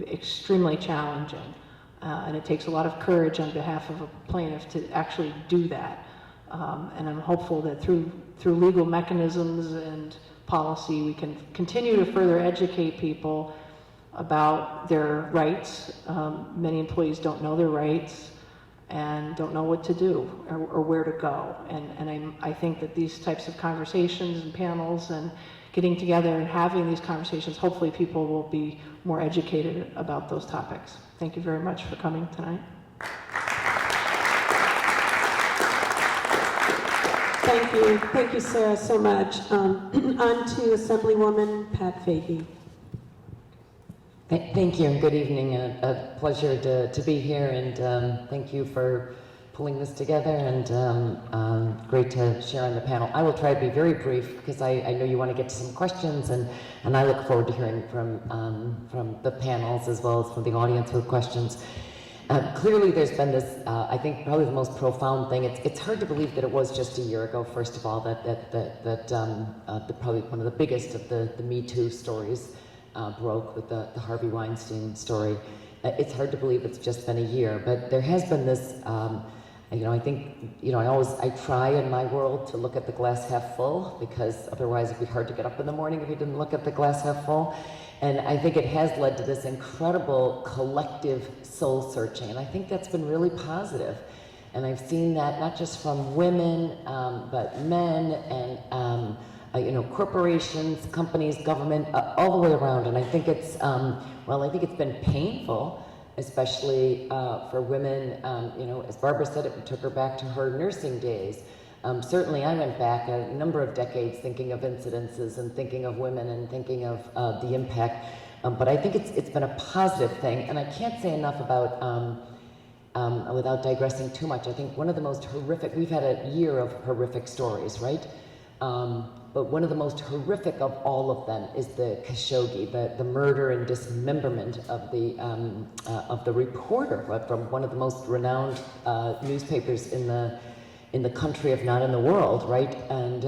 Speaker 8: extremely challenging. And it takes a lot of courage on behalf of a plaintiff to actually do that. And I'm hopeful that through legal mechanisms and policy, we can continue to further educate people about their rights. Many employees don't know their rights and don't know what to do or where to go. And I think that these types of conversations and panels and getting together and having these conversations, hopefully people will be more educated about those topics. Thank you very much for coming tonight.
Speaker 6: Thank you, Sarah, so much. On to Assemblywoman Pat Fahey.
Speaker 9: Thank you and good evening. A pleasure to be here, and thank you for pulling this together, and great to share on the panel. I will try to be very brief because I know you want to get to some questions, and I look forward to hearing from the panels as well as from the audience with questions. Clearly there's been this, I think probably the most profound thing. It's hard to believe that it was just a year ago, first of all, that probably one of the biggest of the Me Too stories broke with the Harvey Weinstein story. It's hard to believe it's just been a year, but there has been this, I think, I try in my world to look at the glass half full, because otherwise it'd be hard to get up in the morning if you didn't look at the glass half full. And I think it has led to this incredible collective soul searching, and I think that's been really positive. And I've seen that not just from women, but men and corporations, companies, government, all the way around. And I think it's, I think it's been painful, especially for women. As Barbara said, it took her back to her nursing days. Certainly I went back a number of decades thinking of incidences and thinking of women and thinking of the impact. But I think it's been a positive thing. And I can't say enough about, without digressing too much, I think one of the most horrific, we've had a year of horrific stories, right? But one of the most horrific of all of them is the Khashoggi, the murder and dismemberment of the reporter from one of the most renowned newspapers in the country, if not in the world, right? And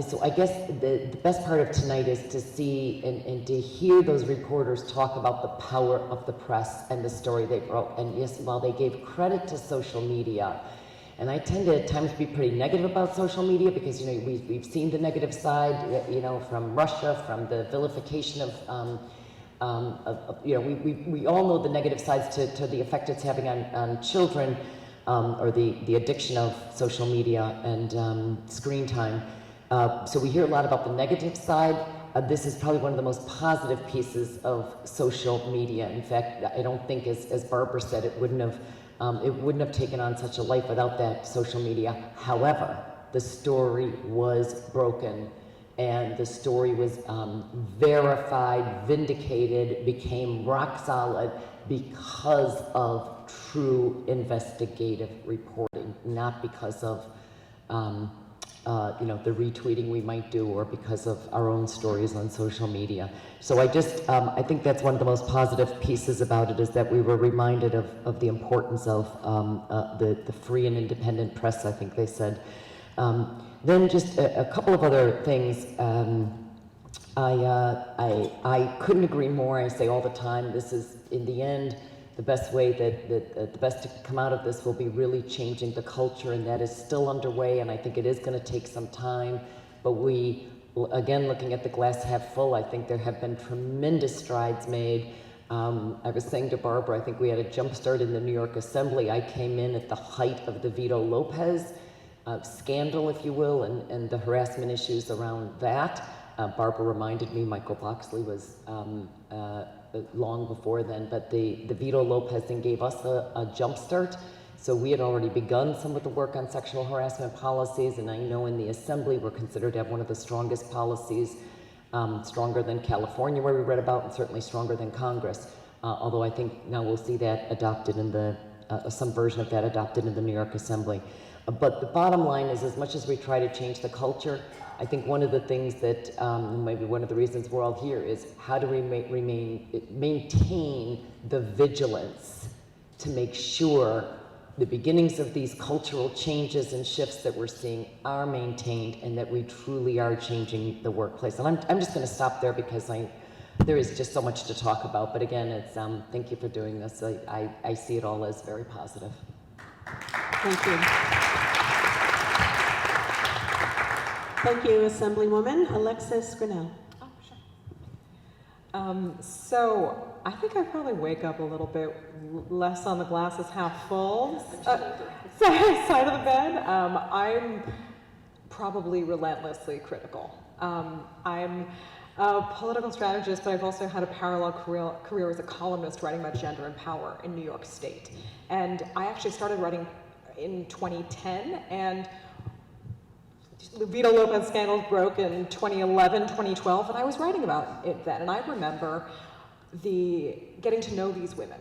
Speaker 9: so I guess the best part of tonight is to see and to hear those reporters talk about the power of the press and the story they broke. And yes, while they gave credit to social media, and I tend to at times be pretty negative about social media because, we've seen the negative side, from Russia, from the vilification we all know the negative sides to the effect it's having on children, or the addiction of social media and screen time. So we hear a lot about the negative side. This is probably one of the most positive pieces of social media. In fact, I don't think, as Barbara said, it wouldn't have taken on such a life without that social media. However, the story was broken, and the story was verified, vindicated, became rock solid because of true investigative reporting, not because of the retweeting we might do or because of our own stories on social media. So I think that's one of the most positive pieces about it, is that we were reminded of the importance of the free and independent press, I think they said. Then just a couple of other things. I couldn't agree more. I say all the time, this is, in the end, the best way the best to come out of this will be really changing the culture, and that is still underway, and I think it is going to take some time. But we, again, looking at the glass half full, I think there have been tremendous strides made. I was saying to Barbara, I think we had a jump start in the New York Assembly. I came in at the height of the Vito Lopez scandal, if you will, and the harassment issues around that. Barbara reminded me Michael Boxley was long before then, but the Vito Lopez thing gave us a jump start. So we had already begun some of the work on sexual harassment policies, and I know in the Assembly we're considered to have one of the strongest policies, stronger than California, where we read about, and certainly stronger than Congress, although I think now we'll see that adopted in the, some version of that adopted in the New York Assembly. But the bottom line is, as much as we try to change the culture, I think one of the things that, maybe one of the reasons we're all here is how do we maintain the vigilance to make sure the beginnings of these cultural changes and shifts that we're seeing are maintained and that we truly are changing the workplace. And I'm just going to stop there because there is just so much to talk about. But again, it's thank you for doing this. I see it all as very positive.
Speaker 6: Thank you. Thank you, Assemblywoman Alexis Grinnell.
Speaker 10: Oh, sure. So I think I probably wake up a little bit less on the glasses half full side of the bed. I'm probably relentlessly critical. I'm a political strategist, but I've also had a parallel career as a columnist writing about gender and power in New York State. And I actually started writing in 2010, and the Vito Lopez scandal broke in 2011, 2012, and I was writing about it then. And I remember getting to know these women,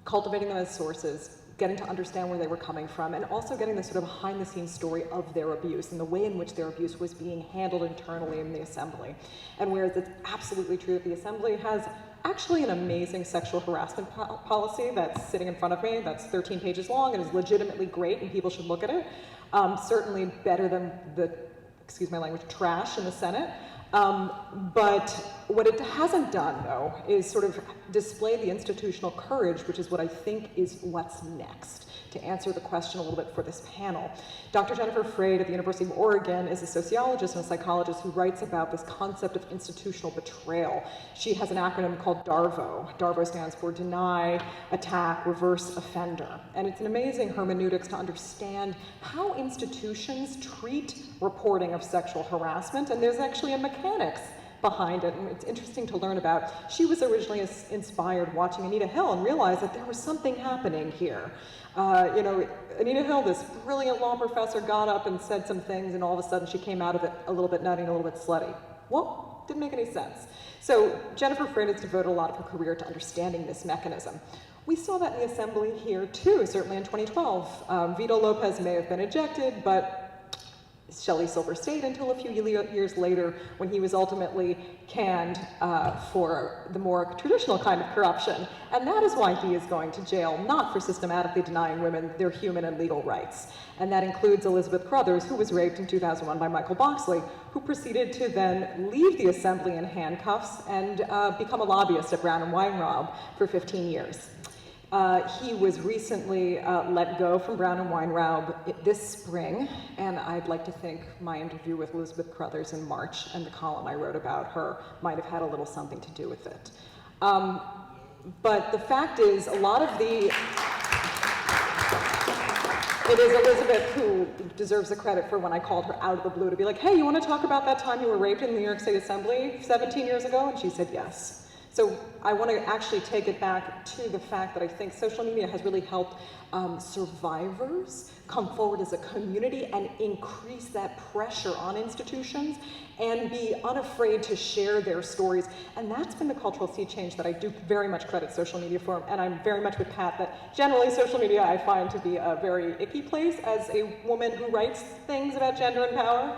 Speaker 10: cultivating them as sources, getting to understand where they were coming from, and also getting the sort of behind-the-scenes story of their abuse and the way in which their abuse was being handled internally in the Assembly. And whereas it's absolutely true that the Assembly has actually an amazing sexual harassment policy that's sitting in front of me, that's 13 pages long and is legitimately great and people should look at it, certainly better than the, excuse my language, trash in the Senate. But what it hasn't done, though, is sort of display the institutional courage, which is what I think is what's next, to answer the question a little bit for this panel. Dr. Jennifer Freyd at the University of Oregon is a sociologist and a psychologist who writes about this concept of institutional betrayal. She has an acronym called DARVO. DARVO stands for Deny, Attack, Reverse, Offender. And it's an amazing hermeneutics to understand how institutions treat reporting of sexual harassment, and there's actually a mechanics behind it, and it's interesting to learn about. She was originally inspired watching Anita Hill and realized that there was something happening here. You know, Anita Hill, this brilliant law professor, got up and said some things, and all of a sudden she came out of it a little bit nutty and a little bit slutty. Well, didn't make any sense. So Jennifer Freyd has devoted a lot of her career to understanding this mechanism. We saw that in the Assembly here too, certainly in 2012. Vito Lopez may have been ejected, but Shelley Silver stayed until a few years later when he was ultimately canned for the more traditional kind of corruption. And that is why he is going to jail, not for systematically denying women their human and legal rights. And that includes Elizabeth Crothers, who was raped in 2001 by Michael Boxley, who proceeded to then leave the Assembly in handcuffs and become a lobbyist at Brown & Weintraub for 15 years. He was recently let go from Brown & Weintraub this spring, and I'd like to think my interview with Elizabeth Crothers in March and the column I wrote about her might have had a little something to do with it. But the fact is, a lot of it is Elizabeth who deserves the credit for when I called her out of the blue to be like, hey, you want to talk about that time you were raped in the New York State Assembly 17 years ago? And she said yes. So I want to actually take it back to the fact that I think social media has really helped survivors come forward as a community and increase that pressure on institutions and be unafraid to share their stories. And that's been the cultural sea change that I do very much credit social media for. And I'm very much with Pat that generally social media I find to be a very icky place as a woman who writes things about gender and power.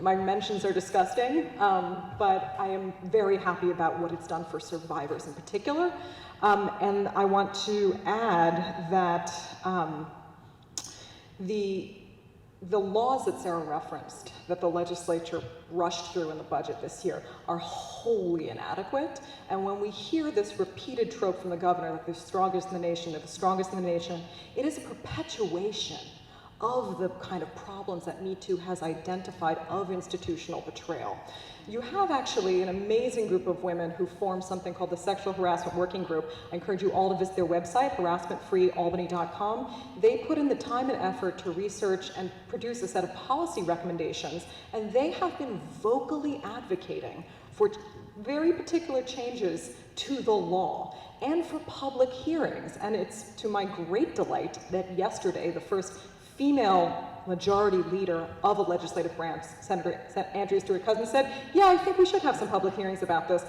Speaker 10: My mentions are disgusting, but I am very happy about what it's done for survivors in particular. And I want to add that the laws that Sarah referenced, that the legislature rushed through in the budget this year, are wholly inadequate. And when we hear this repeated trope from the governor that they're strongest in the nation, they're the strongest in the nation, it is a perpetuation of the kind of problems that Me Too has identified of institutional betrayal. You have actually an amazing group of women who formed something called the Sexual Harassment Working Group. I encourage you all to visit their website, harassmentfreealbany.com. They put in the time and effort to research and produce a set of policy recommendations, and they have been vocally advocating for very particular changes to the law and for public hearings. And it's to my great delight that yesterday, the first female majority leader of a legislative branch, Senator Andrea Stewart-Cousins, said, yeah, I think we should have some public hearings about this.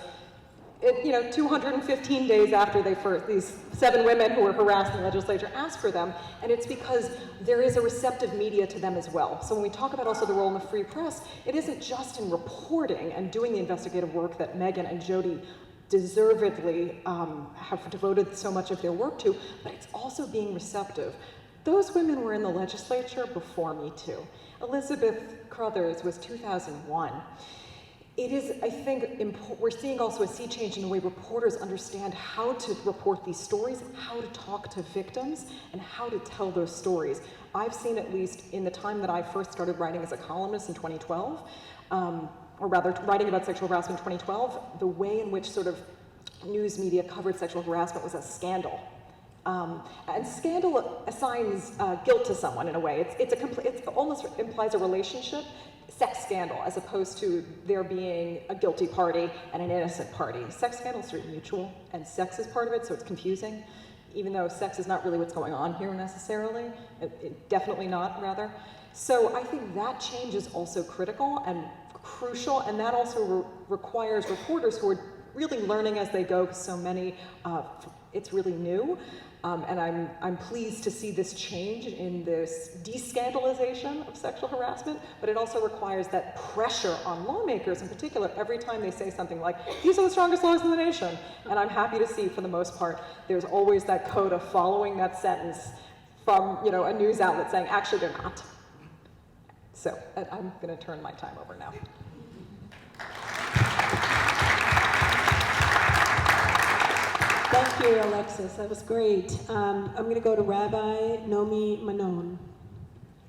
Speaker 10: 215 days after these 7 women who were harassed in the legislature asked for them, and it's because there is a receptive media to them as well. So when we talk about also the role in the free press, it isn't just in reporting and doing the investigative work that Megan and Jodi deservedly have devoted so much of their work to, but it's also being receptive. Those women were in the legislature before Me Too. Elizabeth Crothers was 2001. It is, I think, we're seeing also a sea change in the way reporters understand how to report these stories, how to talk to victims, and how to tell those stories. I've seen, at least in the time that I first started writing as a columnist in 2012, or rather writing about sexual harassment in 2012, the way in which sort of news media covered sexual harassment was a scandal. And scandal assigns guilt to someone in a way. It almost implies a relationship, sex scandal, as opposed to there being a guilty party and an innocent party. Sex scandals are mutual, and sex is part of it, so it's confusing. Even though sex is not really what's going on here necessarily, definitely not, rather. So I think that change is also critical and crucial, and that also requires reporters who are really learning as they go, because so many, it's really new. And I'm pleased to see this change in this descandalization of sexual harassment, but it also requires that pressure on lawmakers in particular every time they say something like, these are the strongest laws in the nation. And I'm happy to see, for the most part, there's always that coda following that sentence from a news outlet saying, actually they're not. So I'm going to turn my time over now.
Speaker 6: Thank you, Alexis. That was great. I'm going to go to Rabbi Nomi Manon.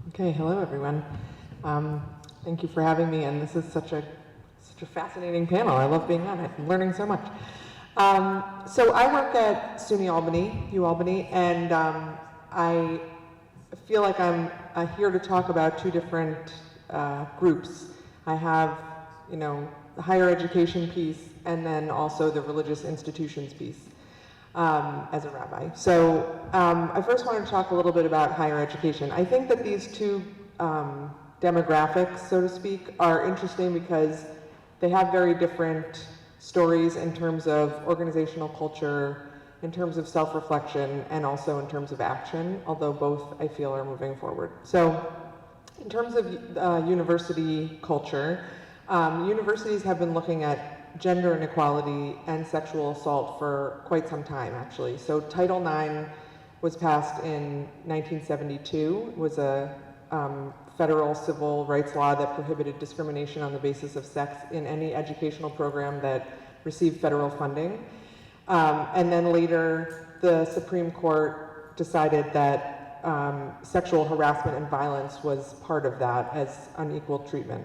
Speaker 11: Okay, hello everyone. Thank you for having me, and this is such a fascinating panel. I love being on it. I'm learning so much. So I work at SUNY Albany, UAlbany, and I feel like I'm here to talk about 2 different groups. I have, the higher education piece, and then also the religious institutions piece. As a rabbi. So I first wanted to talk a little bit about higher education. I think that these 2 demographics, so to speak, are interesting because they have very different stories in terms of organizational culture, in terms of self-reflection, and also in terms of action, although both I feel are moving forward. So in terms of university culture, universities have been looking at gender inequality and sexual assault for quite some time, actually. So Title IX was passed in 1972. It was a federal civil rights law that prohibited discrimination on the basis of sex in any educational program that received federal funding. And then later, the Supreme Court decided that sexual harassment and violence was part of that as unequal treatment.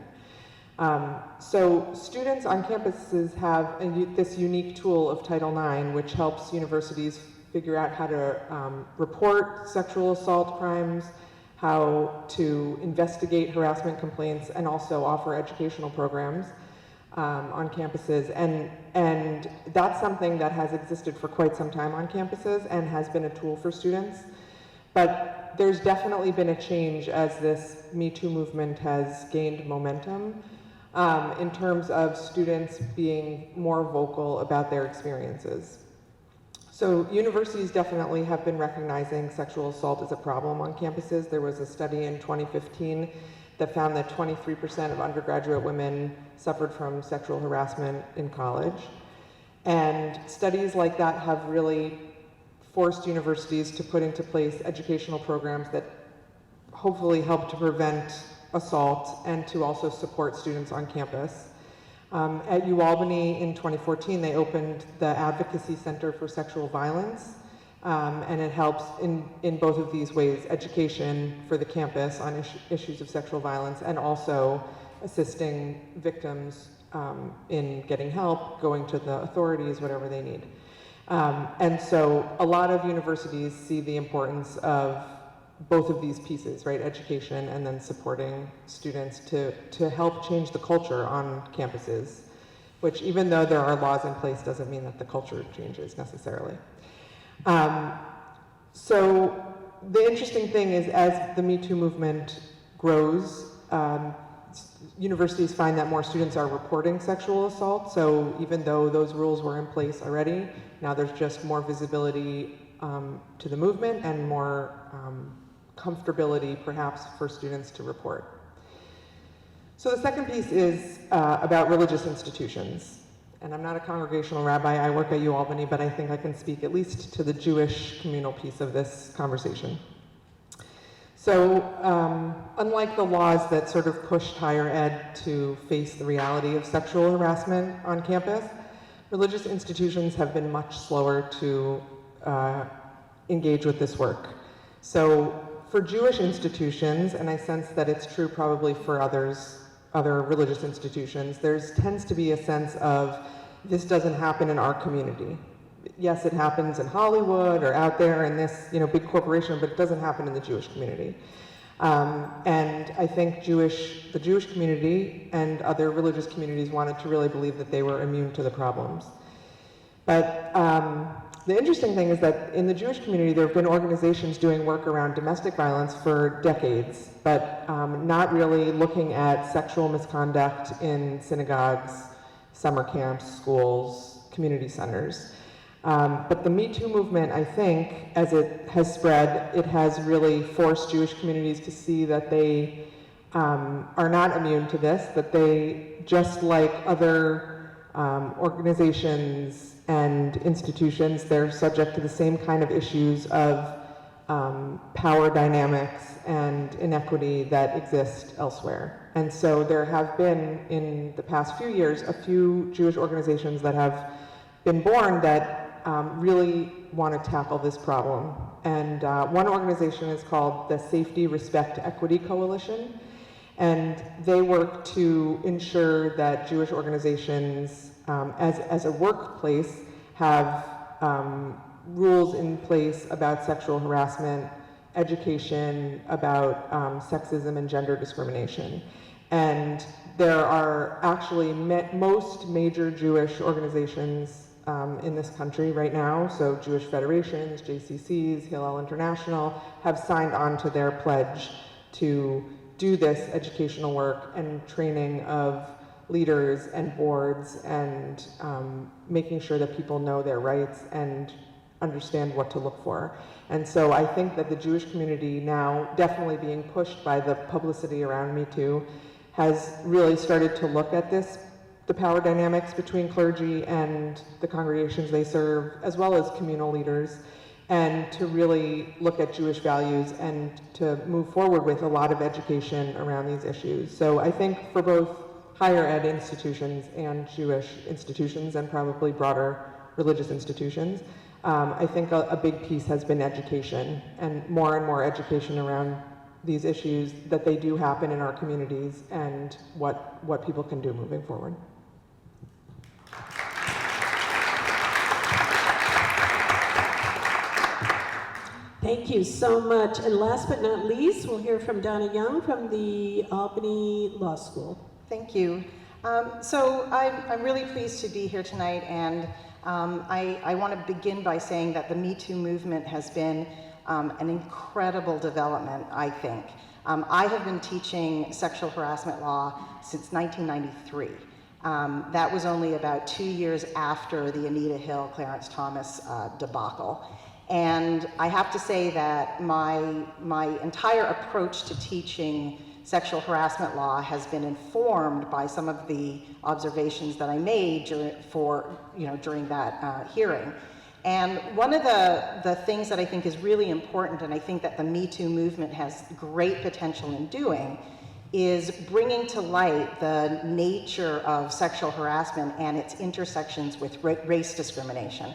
Speaker 11: So students on campuses have this unique tool of Title IX, which helps universities figure out how to report sexual assault crimes, how to investigate harassment complaints, and also offer educational programs on campuses. And that's something that has existed for quite some time on campuses and has been a tool for students. But there's definitely been a change as this Me Too movement has gained momentum. In terms of students being more vocal about their experiences. So universities definitely have been recognizing sexual assault as a problem on campuses. There was a study in 2015 that found that 23% of undergraduate women suffered from sexual harassment in college. And studies like that have really forced universities to put into place educational programs that hopefully help to prevent assault and to also support students on campus. At UAlbany in 2014, they opened the Advocacy Center for Sexual Violence, and it helps in both of these ways, education for the campus on issues of sexual violence and also assisting victims in getting help, going to the authorities, whatever they need. And so a lot of universities see the importance of both of these pieces, right? Education and then supporting students to help change the culture on campuses, which even though there are laws in place doesn't mean that the culture changes necessarily. So the interesting thing is as the Me Too movement grows, universities find that more students are reporting sexual assault. So even though those rules were in place already, now there's just more visibility to the movement and more comfortability perhaps for students to report. So the second piece is about religious institutions. And I'm not a congregational rabbi, I work at Albany, but I think I can speak at least to the Jewish communal piece of this conversation. So unlike the laws that sort of pushed higher ed to face the reality of sexual harassment on campus, religious institutions have been much slower to engage with this work. So for Jewish institutions, and I sense that it's true probably for other religious institutions, there tends to be a sense of this doesn't happen in our community. Yes, it happens in Hollywood or out there in this big corporation, but it doesn't happen in the Jewish community. And I think the Jewish community and other religious communities wanted to really believe that they were immune to the problems. But the interesting thing is that in the Jewish community, there have been organizations doing work around domestic violence for decades, but not really looking at sexual misconduct in synagogues, summer camps, schools, community centers. But the Me Too movement, I think, as it has spread, it has really forced Jewish communities to see that they are not immune to this, that they, just like other organizations and institutions, they're subject to the same kind of issues of power dynamics and inequity that exist elsewhere. And so there have been, in the past few years, a few Jewish organizations that have been born that really want to tackle this problem. And one organization is called the Safety, Respect, Equity Coalition. And they work to ensure that Jewish organizations, as a workplace, have rules in place about sexual harassment, education, about sexism and gender discrimination. And there are actually most major Jewish organizations in this country right now, so Jewish federations, JCCs, Hillel International, have signed on to their pledge to do this educational work and training of leaders and boards and making sure that people know their rights and understand what to look for. And so I think that the Jewish community now, definitely being pushed by the publicity around Me Too, has really started to look at the power dynamics between clergy and the congregations they serve, as well as communal leaders, and to really look at Jewish values and to move forward with a lot of education around these issues. So I think for both higher ed institutions and Jewish institutions, and probably broader religious institutions, I think a big piece has been education, and more education around these issues, that they do happen in our communities, and what people can do moving forward.
Speaker 6: Thank you so much. And last but not least, we'll hear from Donna Young from the Albany Law School.
Speaker 12: Thank you. So I'm really pleased to be here tonight, and I want to begin by saying that the Me Too movement has been an incredible development, I think. I have been teaching sexual harassment law since 1993. That was only about 2 years after the Anita Hill, Clarence Thomas debacle. And I have to say that my entire approach to teaching sexual harassment law has been informed by some of the observations that I made during that hearing. And one of the things that I think is really important, and I think that the Me Too movement has great potential in doing, is bringing to light the nature of sexual harassment and its intersections with race discrimination.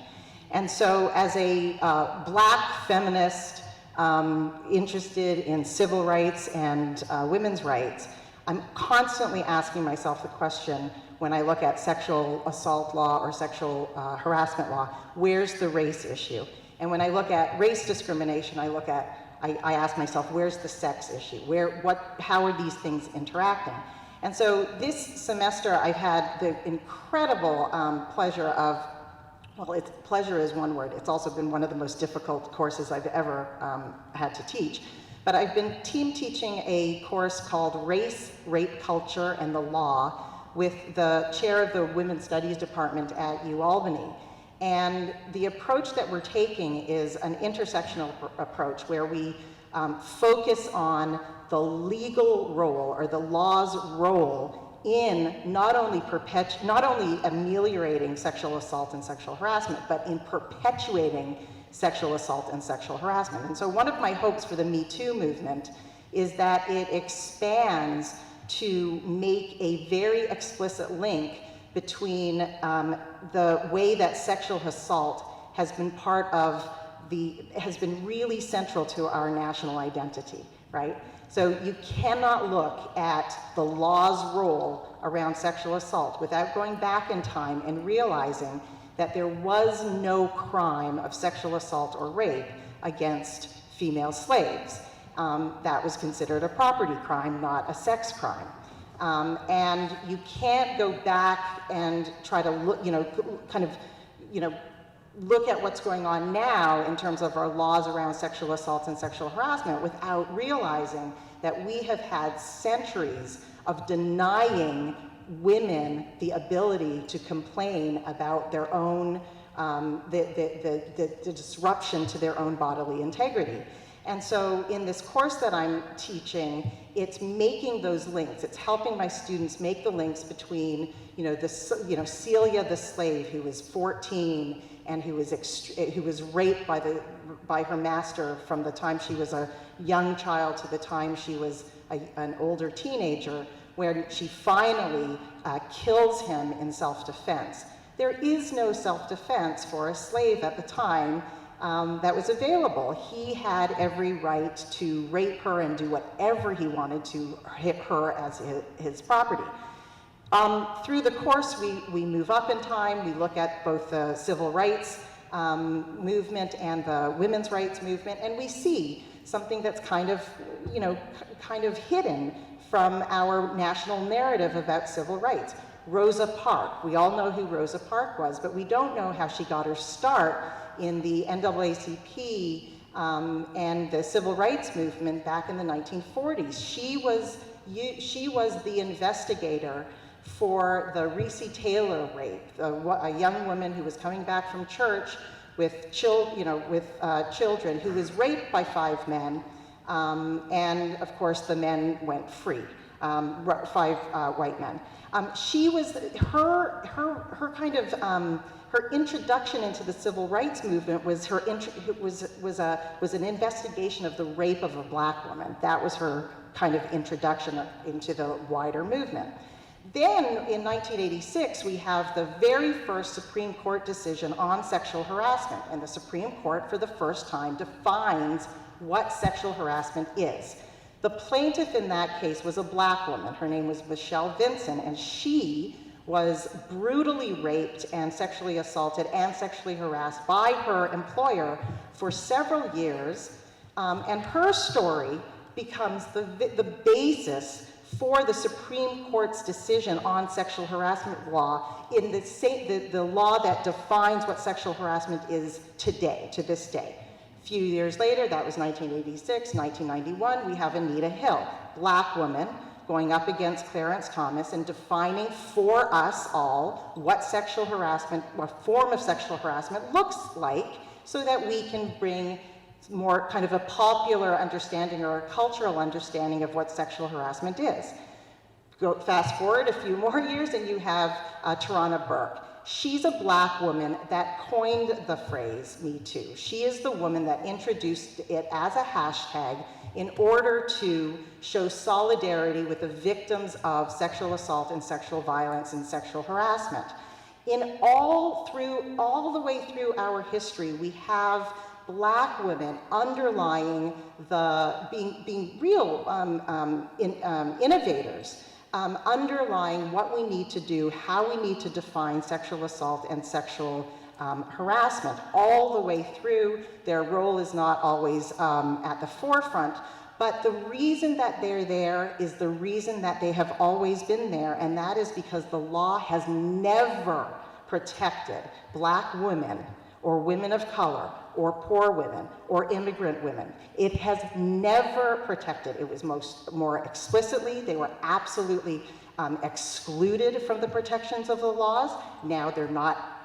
Speaker 12: And so as a Black feminist interested in civil rights and women's rights, I'm constantly asking myself the question, when I look at sexual assault law or sexual harassment law, where's the race issue? And when I look at race discrimination, I ask myself, where's the sex issue? How are these things interacting? And so this semester, I've had the incredible pleasure of, well, pleasure is one word. It's also been one of the most difficult courses I've ever had to teach. but I've been team teaching a course called Race, Rape Culture, and the Law with the chair of the Women's Studies Department at Albany. And the approach that we're taking is an intersectional approach where we focus on the legal role or the law's role in not only ameliorating sexual assault and sexual harassment, but in perpetuating sexual assault and sexual harassment. And so one of my hopes for the Me Too movement is that it expands to make a very explicit link between the way that sexual assault has been has been really central to our national identity, right? So you cannot look at the law's role around sexual assault without going back in time and realizing that there was no crime of sexual assault or rape against female slaves. That was considered a property crime, not a sex crime. And you can't go back and try to look, look at what's going on now in terms of our laws around sexual assaults and sexual harassment without realizing that we have had centuries of denying women the ability to complain about their own, the disruption to their own bodily integrity. And so in this course that I'm teaching, it's making those links. It's helping my students make the links between, Celia the slave, who was 14 and who was raped by her master from the time she was a young child to the time she was an older teenager, where she finally kills him in self-defense. There is no self-defense for a slave at the time that was available. He had every right to rape her and do whatever he wanted to hit her as his property. Through the course, we move up in time. We look at both the civil rights movement and the women's rights movement, and we see something that's kind of hidden from our national narrative about civil rights. Rosa Parks. We all know who Rosa Parks was, but we don't know how she got her start in the NAACP and the civil rights movement back in the 1940s. She was the investigator for the Recy Taylor rape, a young woman who was coming back from church with children, who was raped by 5 men, and of course the men went free, 5 white men. Her introduction into the civil rights movement was an investigation of the rape of a black woman. That was her kind of introduction into the wider movement. Then in 1986, we have the very first Supreme Court decision on sexual harassment, and the Supreme Court for the first time defines what sexual harassment is. The plaintiff in that case was a black woman. Her name was Michelle Vinson, and she was brutally raped and sexually assaulted and sexually harassed by her employer for several years, and her story becomes the basis for the Supreme Court's decision on sexual harassment law in the law that defines what sexual harassment is today, to this day. A few years later, that was 1986, 1991, we have Anita Hill, black woman, going up against Clarence Thomas and defining for us all what sexual harassment, what form of sexual harassment looks like, so that we can bring more kind of a popular understanding or a cultural understanding of what sexual harassment is. Fast forward a few more years and you have Tarana Burke. She's a black woman that coined the phrase Me Too. She is the woman that introduced it as a hashtag in order to show solidarity with the victims of sexual assault and sexual violence and sexual harassment. All the way through our history, we have black women underlying being real innovators, underlying what we need to do, how we need to define sexual assault and sexual harassment. All the way through, their role is not always at the forefront, but the reason that they're there is the reason that they have always been there, and that is because the law has never protected black women or women of color or poor women or immigrant women. It has never protected. It was more explicitly, they were absolutely excluded from the protections of the laws. Now they're not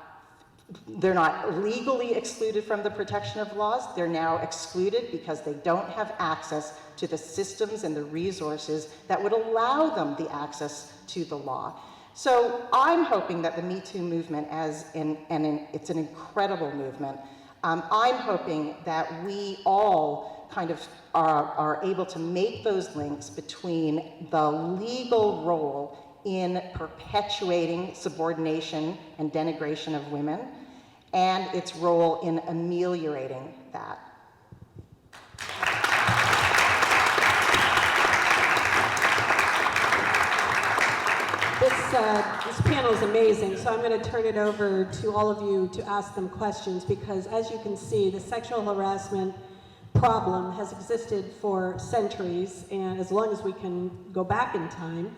Speaker 12: legally excluded from the protection of laws. They're now excluded because they don't have access to the systems and the resources that would allow them the access to the law. So I'm hoping that the Me Too movement, it's an incredible movement, I'm hoping that we all kind of are able to make those links between the legal role in perpetuating subordination and denigration of women and its role in ameliorating that.
Speaker 6: This panel is amazing, so I'm going to turn it over to all of you to ask them questions, because as you can see, the sexual harassment problem has existed for centuries, and as long as we can go back in time,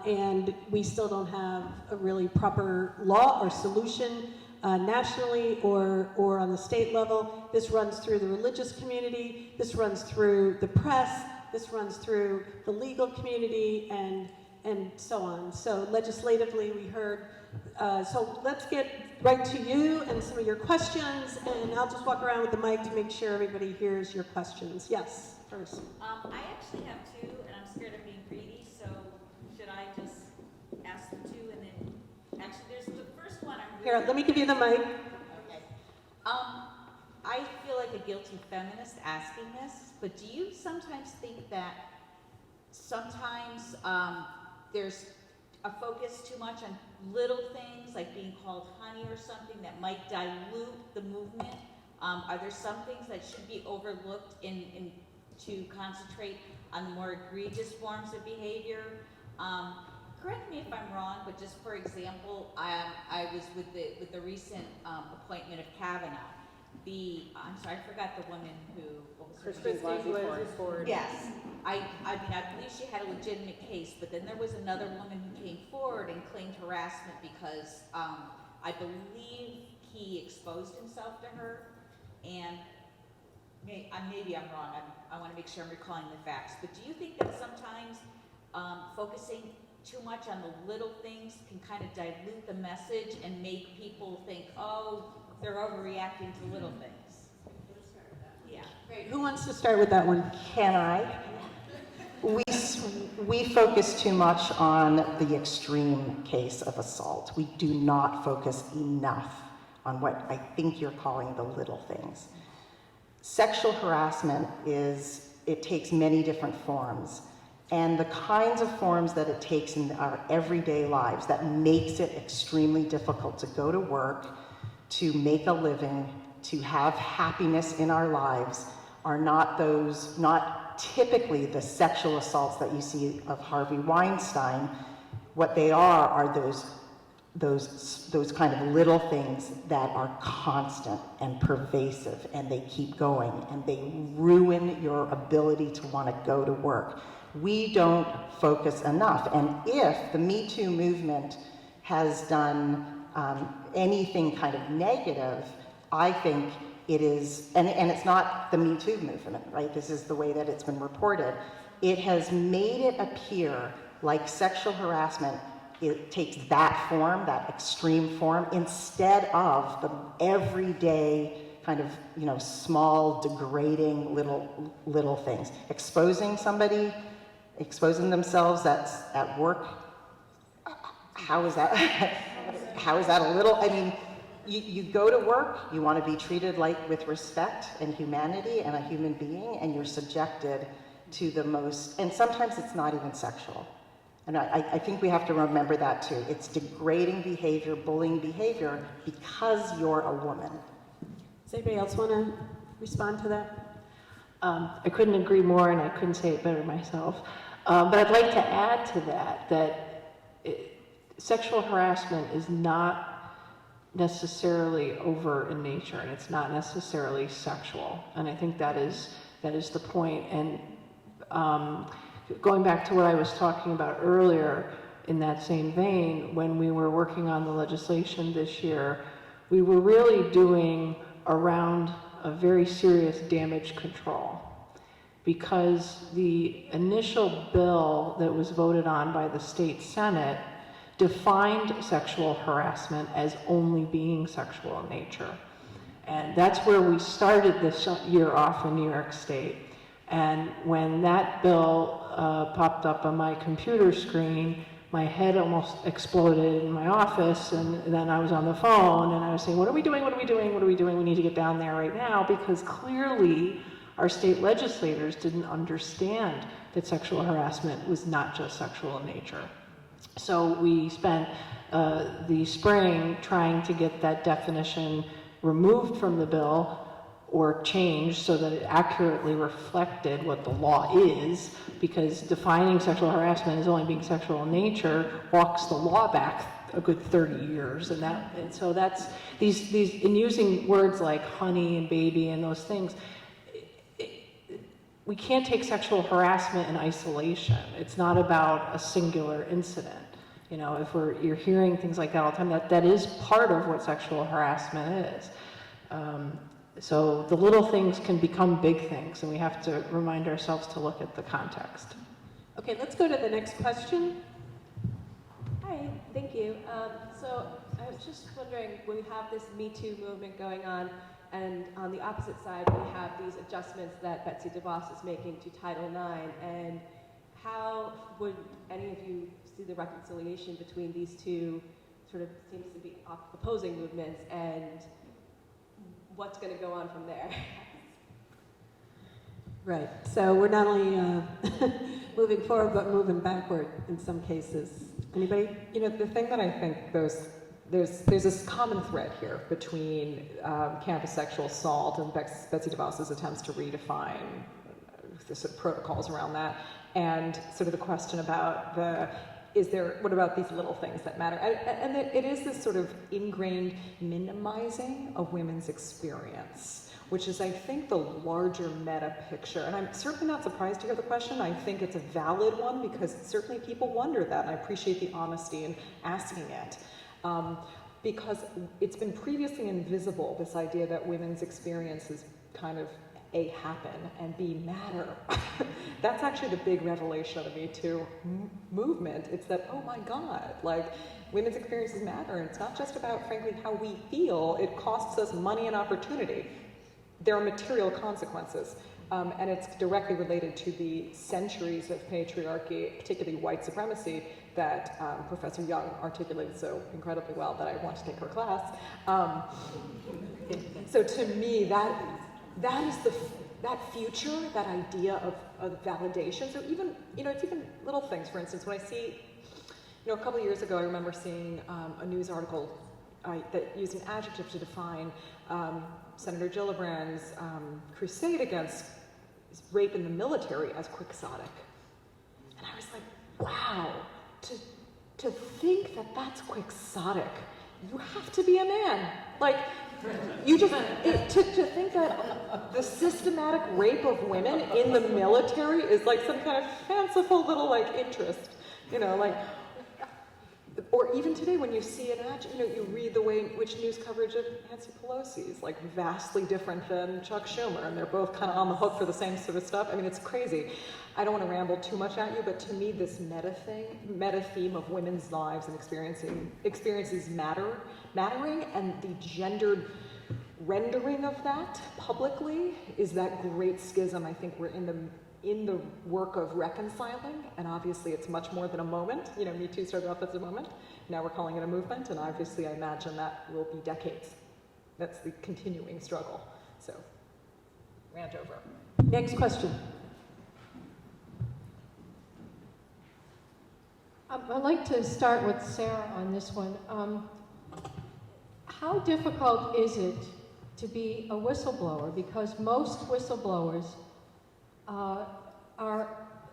Speaker 6: and we still don't have a really proper law or solution nationally or on the state level. This runs through the religious community, this runs through the press, this runs through the legal community, and so on. So legislatively, we heard, so let's get right to you and some of your questions, and I'll just walk around with the mic to make sure everybody hears your questions. Yes, first.
Speaker 3: I actually have two, and I'm scared of being greedy, so should I just ask the two and then, actually there's the first one I'm really...
Speaker 6: Here, let me give you the mic.
Speaker 3: Okay. I feel like a guilty feminist asking this, but do you sometimes think that sometimes there's a focus too much on little things like being called honey or something that might dilute the movement? Are there some things that should be overlooked to concentrate on the more egregious forms of behavior? Correct me if I'm wrong, but just for example, I was with the recent appointment of Kavanaugh. I'm sorry, I forgot the woman who.
Speaker 10: Christine Blasey Ford.
Speaker 3: Yes, I mean, I believe she had a legitimate case, but then there was another woman who came forward and claimed harassment because I believe he exposed himself to her, and maybe I'm wrong. I want to make sure I'm recalling the facts. But do you think that sometimes focusing too much on the little things can kind of dilute the message and make people think, oh, they're overreacting to little things? Yeah.
Speaker 6: Great. Who wants to start with that one?
Speaker 12: Can I? We focus too much on the extreme case of assault. We do not focus enough on what I think you're calling the little things. Sexual harassment it takes many different forms. And the kinds of forms that it takes in our everyday lives that makes it extremely difficult to go to work, to make a living, to have happiness in our lives are not typically the sexual assaults that you see of Harvey Weinstein. What they are those kind of little things that are constant and pervasive, and they keep going, and they ruin your ability to want to go to work. We don't focus enough, and if the Me Too movement has done anything kind of negative, I think it is, and it's not the Me Too movement, right? This is the way that it's been reported. It has made it appear like sexual harassment, it takes that form, that extreme form, instead of the everyday kind of, small, degrading little things. Exposing somebody, exposing themselves at work, how is that a little, I mean, you go to work, you want to be treated with respect and humanity and a human being, and you're subjected to the most, and sometimes it's not even sexual. And I think we have to remember that too. It's degrading behavior, bullying behavior, because you're a woman.
Speaker 6: Does anybody else want to respond to that?
Speaker 8: I couldn't agree more, and I couldn't say it better myself. But I'd like to add to that sexual harassment is not necessarily overt in nature, and it's not necessarily sexual. And I think that is the point. And going back to what I was talking about earlier, in that same vein, when we were working on the legislation this year, we were really doing around a very serious damage control, because the initial bill that was voted on by the state Senate defined sexual harassment as only being sexual in nature. And that's where we started this year off in New York State. And when that bill popped up on my computer screen, my head almost exploded in my office, and then I was on the phone and I was saying, what are we doing, what are we doing, what are we doing? We need to get down there right now, because clearly our state legislators didn't understand that sexual harassment was not just sexual in nature. So we spent the spring trying to get that definition removed from the bill or changed so that it accurately reflected what the law is, because defining sexual harassment as only being sexual in nature walks the law back a good 30 years. And so that's these in using words like honey and baby and those things, we can't take sexual harassment in isolation. It's not about a singular incident. You know, if you're hearing things like that all the time, that is part of what sexual harassment is. So the little things can become big things, and we have to remind ourselves to look at the context.
Speaker 6: Okay, let's go to the next question.
Speaker 13: Hi, thank you. So I was just wondering, we have this Me Too movement going on, and on the opposite side, we have these adjustments that Betsy DeVos is making to Title IX, and how would any of you see the reconciliation between these two sort of seems to be opposing movements, and what's going to go on from there?
Speaker 6: Right, so we're not only moving forward, but moving backward in some cases. Anybody?
Speaker 10: You know, the thing that I think there's this common thread here between campus sexual assault and Betsy DeVos's attempts to redefine the sort of protocols around that, and sort of the question about what about these little things that matter? And it is this sort of ingrained minimizing of women's experience, which is, I think, the larger meta picture. And I'm certainly not surprised to hear the question. I think it's a valid one, because certainly people wonder that, and I appreciate the honesty in asking it. Because it's been previously invisible, this idea that women's experiences kind of A, happen, and B, matter. That's actually the big revelation of the Me Too movement. It's that, oh my God, like, women's experiences matter, and it's not just about, frankly, how we feel. It costs us money and opportunity. There are material consequences, and it's directly related to the centuries of patriarchy, particularly white supremacy, that Professor Young articulated so incredibly well that I want to take her class. So to me, that is that future, that idea of validation. So even, it's even little things. For instance, when I see, a couple of years ago, I remember seeing a news article that used an adjective to define Senator Gillibrand's crusade against rape in the military as quixotic. And I was like, wow, to think that that's quixotic, you have to be a man. Like, you just, to think that the systematic rape of women in the military is like some kind of fanciful little interest, or even today when you see an ad, you read the way in which news coverage of Nancy Pelosi is like vastly different than Chuck Schumer, and they're both kind of on the hook for the same sort of stuff. I mean, it's crazy. I don't want to ramble too much at you, but to me, this meta theme of women's lives and experiences mattering, and the gendered rendering of that publicly is that great schism. I think we're in the work of reconciling, and obviously it's much more than a moment. Me Too started off as a moment. Now we're calling it a movement, and obviously I imagine that will be decades. That's the continuing struggle. So, rant over.
Speaker 6: Next question.
Speaker 14: I'd like to start with Sarah on this one. How difficult is it to be a whistleblower? Because most whistleblowers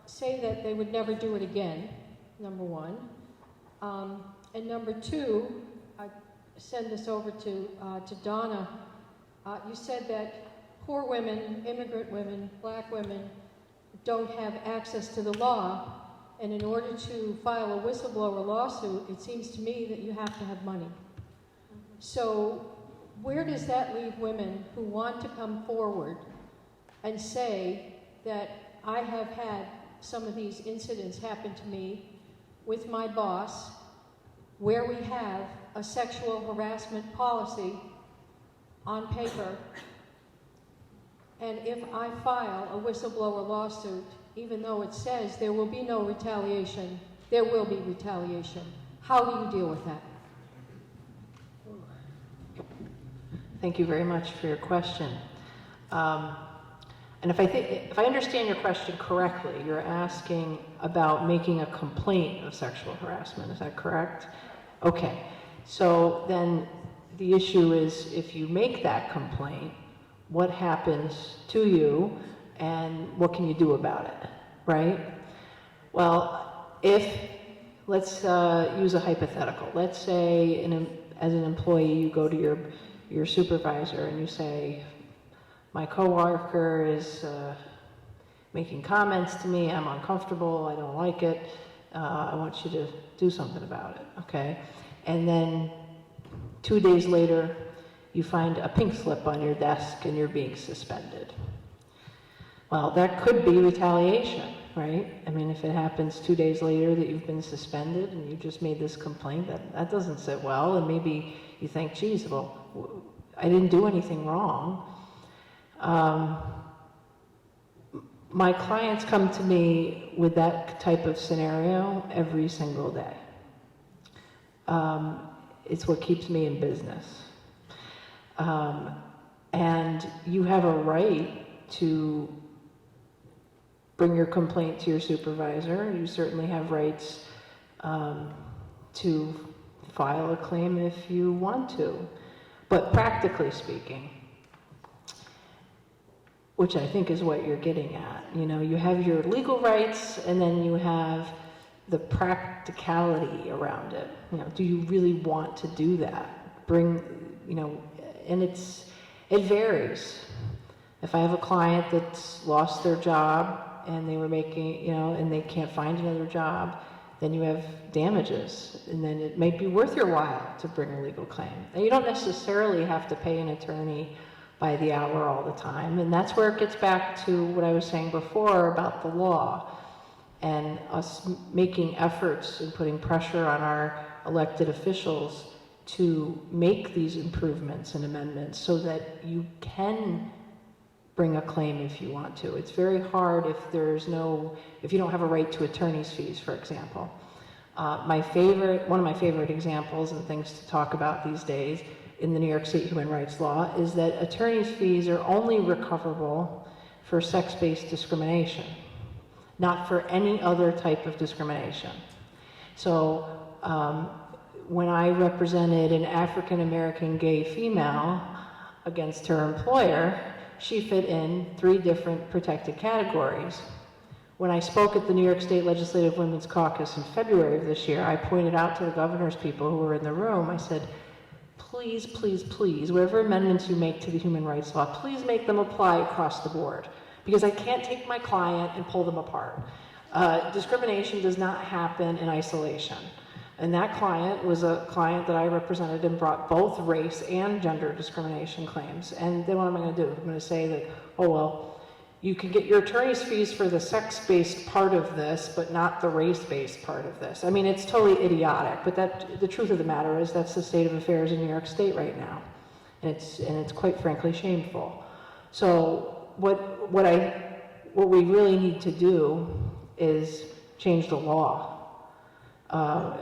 Speaker 14: say that they would never do it again, number one. And number two, I send this over to Donna. You said that poor women, immigrant women, black women, don't have access to the law. And in order to file a whistleblower lawsuit, it seems to me that you have to have money. So where does that leave women who want to come forward and say that I have had some of these incidents happen to me with my boss, where we have a sexual harassment policy on paper, and if I file a whistleblower lawsuit, even though it says there will be no retaliation, there will be retaliation. How do you deal with that?
Speaker 8: Thank you very much for your question. And if I understand your question correctly, you're asking about making a complaint of sexual harassment. Is that correct? Okay. So then the issue is, if you make that complaint, what happens to you and what can you do about it, right? Well, let's use a hypothetical. Let's say as an employee, you go to your supervisor and you say, my coworker is making comments to me, I'm uncomfortable, I don't like it, I want you to do something about it, okay? And then 2 days later, you find a pink slip on your desk and you're being suspended. Well, that could be retaliation, right? I mean, if it happens 2 days later that you've been suspended and you just made this complaint, that doesn't sit well, and maybe you think, geez, well, I didn't do anything wrong. My clients come to me with that type of scenario every single day. It's what keeps me in business. And you have a right to bring your complaint to your supervisor. You certainly have rights to file a claim if you want to. But practically speaking, which I think is what you're getting at, you have your legal rights and then you have the practicality around it. Do you really want to do that? And it varies. If I have a client that's lost their job and they were making, and they can't find another job, then you have damages, and then it may be worth your while to bring a legal claim. And you don't necessarily have to pay an attorney by the hour all the time, and that's where it gets back to what I was saying before about the law and us making efforts and putting pressure on our elected officials to make these improvements and amendments so that you can bring a claim if you want to. It's very hard if you don't have a right to attorney's fees, for example. One of my favorite examples and things to talk about these days in the New York State human rights law is that attorney's fees are only recoverable for sex-based discrimination, not for any other type of discrimination. So when I represented an African-American gay female against her employer, she fit in 3 different protected categories. When I spoke at the New York State Legislative Women's Caucus in February of this year, I pointed out to the governor's people who were in the room, I said, please, please, please, whatever amendments you make to the human rights law, please make them apply across the board, because I can't take my client and pull them apart. Discrimination does not happen in isolation. And that client was a client that I represented and brought both race and gender discrimination claims. And then what am I going to do? I'm going to say that, oh, well, you can get your attorney's fees for the sex-based part of this, but not the race-based part of this. I mean, it's totally idiotic, but the truth of the matter is that's the state of affairs in New York State right now. And it's quite frankly shameful. So what we really need to do is change the law.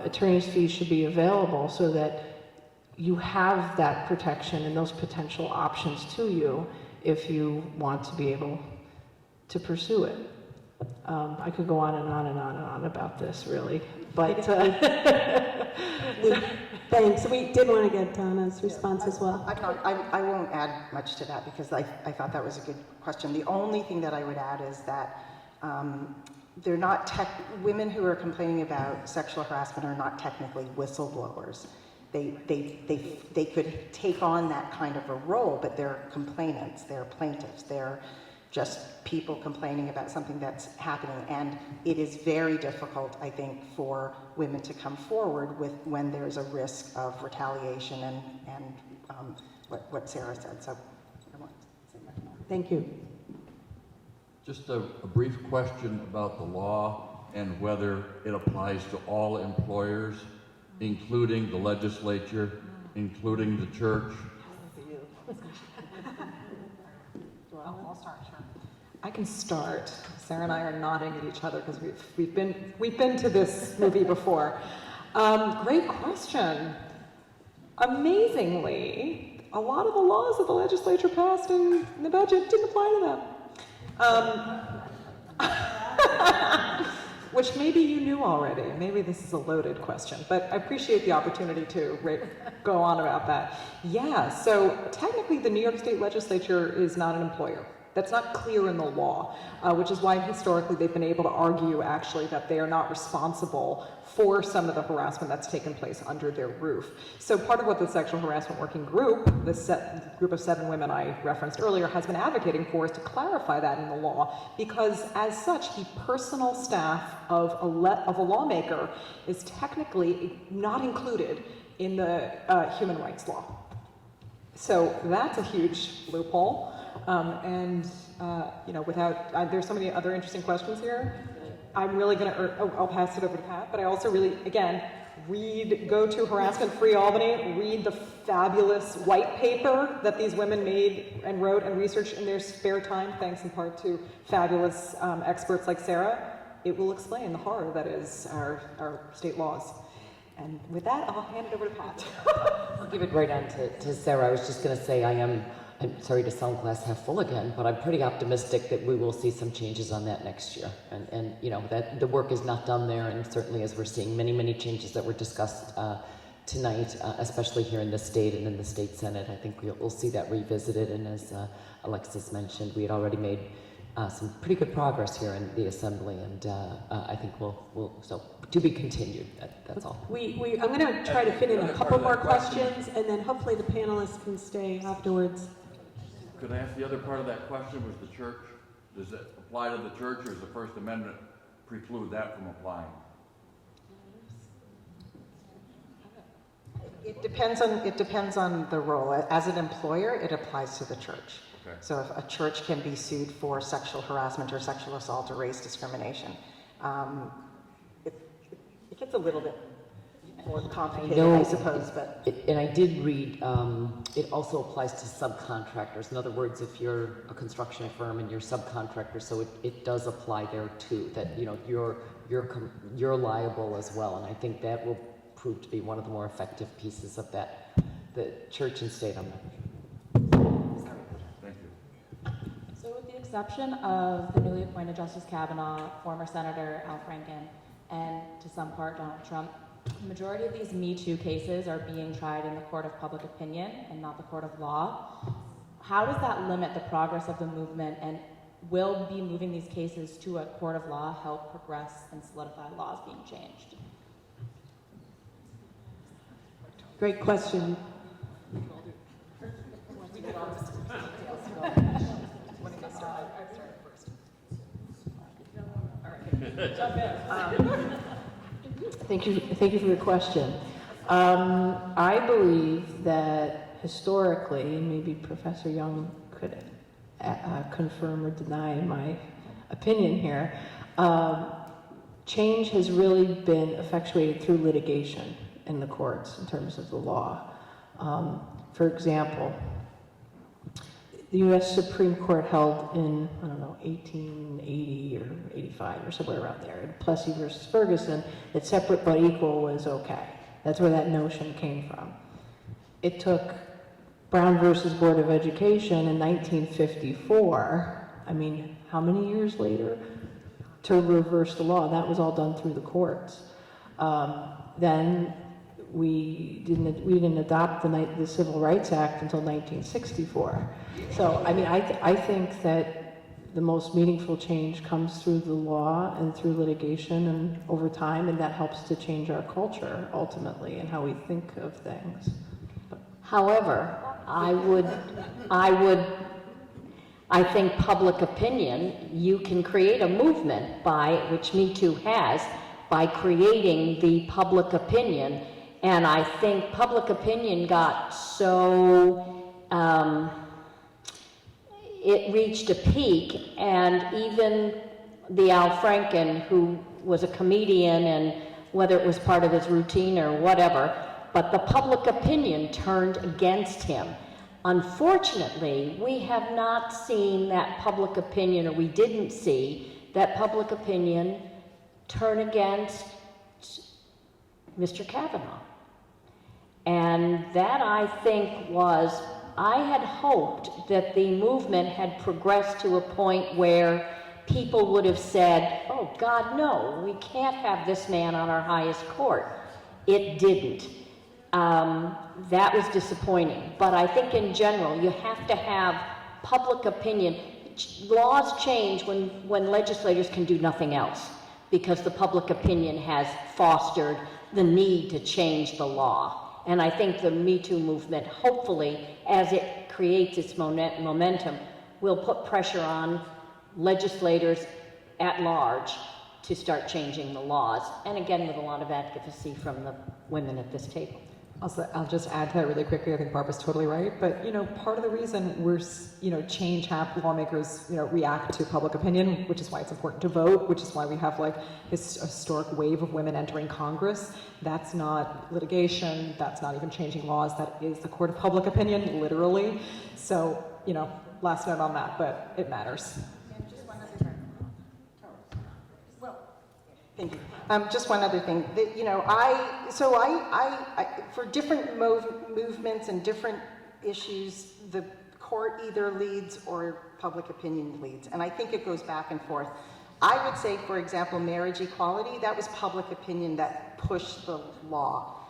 Speaker 8: Attorney's fees should be available so that you have that protection and those potential options to you if you want to be able to pursue it. I could go on and on and on and on about this, really, but
Speaker 6: thanks. We did want to get Donna's response as well.
Speaker 12: I won't add much to that because I thought that was a good question. The only thing that I would add is that they're not women who are complaining about sexual harassment are not technically whistleblowers. They could take on that kind of a role, but they're complainants, they're plaintiffs, they're just people complaining about something that's happening. And it is very difficult, I think, for women to come forward when there's a risk of retaliation and what Sarah said. So I want to say that more.
Speaker 6: Thank you.
Speaker 15: Just a brief question about the law and whether it applies to all employers, including the legislature, including the church.
Speaker 10: I'll start, sure. I can start. Sarah and I are nodding at each other because we've been to this movie before. Great question. Amazingly, a lot of the laws that the legislature passed in the budget didn't apply to them. Which maybe you knew already. Maybe this is a loaded question, but I appreciate the opportunity to go on about that. Yeah, so technically the New York State Legislature is not an employer. That's not clear in the law, which is why historically they've been able to argue actually that they are not responsible for some of the harassment that's taken place under their roof. So part of what the Sexual Harassment Working Group, the group of 7 women I referenced earlier, has been advocating for is to clarify that in the law, because as such, the personal staff of a lawmaker is technically not included in the human rights law. So that's a huge loophole. There's so many other interesting questions here. I'm really I'll pass it over to Pat, but I also really, again, go to Harassment Free Albany, read the fabulous white paper that these women made and wrote and researched in their spare time, thanks in part to fabulous experts like Sarah. It will explain the horror that is our state laws. And with that, I'll hand it over to Pat.
Speaker 9: I'll give it right on to Sarah. I was just going to say I'm sorry to sound glass half full again, but I'm pretty optimistic that we will see some changes on that next year. And you know, that the work is not done there, and certainly as we're seeing many changes that were discussed tonight, especially here in the state and in the state Senate, I think we'll see that revisited. And as Alexis mentioned, we had already made some pretty good progress here in the Assembly, and I think so to be continued. That's all.
Speaker 6: I'm going to try to fit in a couple more questions, and then hopefully the panelists can stay afterwards.
Speaker 15: Could I ask the other part of that question? Was the church, does it apply to the church, or does the First Amendment preclude that from applying?
Speaker 12: It depends on the role. As an employer, it applies to the church. Okay. So if a church can be sued for sexual harassment or sexual assault or race discrimination, it gets a little bit more complicated, I suppose.
Speaker 9: And I did read, it also applies to subcontractors. In other words, if you're a construction firm and you're subcontractor, so it does apply there too. That you're liable as well, and I think that will prove to be one of the more effective pieces of that. The church and state, I'm not.
Speaker 15: Thank you.
Speaker 16: So with the exception of the newly appointed Justice Kavanaugh, former Senator Al Franken, and to some part Donald Trump, the majority of these Me Too cases are being tried in the court of public opinion and not the court of law. How does that limit the progress of the movement, and will be moving these cases to a court of law help progress and solidify laws being changed?
Speaker 6: Great question.
Speaker 8: Thank you for the question. I believe that historically, and maybe Professor Young could confirm or deny my opinion here, change has really been effectuated through litigation in the courts in terms of the law. For example, the U.S. Supreme Court held in, 1880 or 85 or somewhere around there, in Plessy versus Ferguson, that separate but equal was okay. That's where that notion came from. It took Brown versus Board of Education in 1954, how many years later, to reverse the law? That was all done through the courts. Then we didn't adopt the Civil Rights Act until 1964. So, I think that the most meaningful change comes through the law and through litigation and over time, and that helps to change our culture ultimately and how we think of things.
Speaker 7: However, I I think public opinion, you can create a movement by, which Me Too has, by creating the public opinion. And I think public opinion got so, it reached a peak, and even the Al Franken, who was a comedian, and whether it was part of his routine or whatever, but the public opinion turned against him. Unfortunately, we have not seen that public opinion, or we didn't see that public opinion turn against Mr. Kavanaugh. And that, I think, was, I had hoped that the movement had progressed to a point where people would have said, oh God, no, we can't have this man on our highest court. It didn't. That was disappointing. But I think in general, you have to have public opinion. Laws change when legislators can do nothing else, because the public opinion has fostered the need to change the law. And I think the Me Too movement, hopefully, as it creates its momentum, will put pressure on legislators at large to start changing the laws. And again, with a lot of advocacy from the women at this table.
Speaker 10: I'll just add to that really quickly. I think Barbara's totally right. But, part of the reason we're, lawmakers, react to public opinion, which is why it's important to vote, which is why we have like this historic wave of women entering Congress. That's not litigation. That's not even changing laws. That is the court of public opinion, literally. So, last note on that, but it matters.
Speaker 12: Thank you. Just one other thing. For different movements and different issues, the court either leads or public opinion leads. And I think it goes back and forth. I would say, for example, marriage equality, that was public opinion that pushed the law.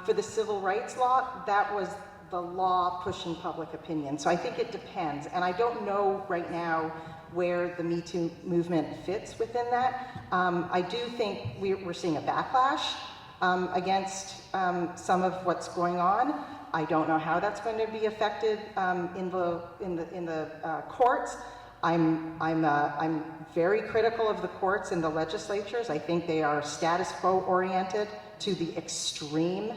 Speaker 12: For the civil rights law, that was the law pushing public opinion. So I think it depends. And I don't know right now where the Me Too movement fits within that. I do think we're seeing a backlash against some of what's going on. I don't know how that's going to be affected in the courts. I'm very critical of the courts and the legislatures. I think they are status quo oriented to the extreme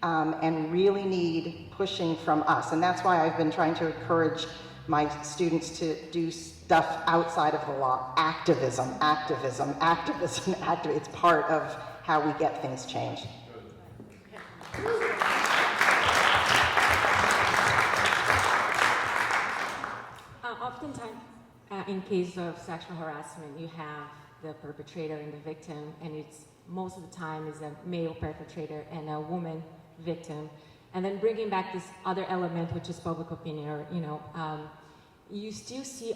Speaker 12: and really need pushing from us. And that's why I've been trying to encourage my students to do stuff outside of the law. Activism. It's part of how we get things changed.
Speaker 17: Oftentimes, in case of sexual harassment, you have the perpetrator and the victim, and it's most of the time is a male perpetrator and a woman victim. And then bringing back this other element, which is public opinion, or you still see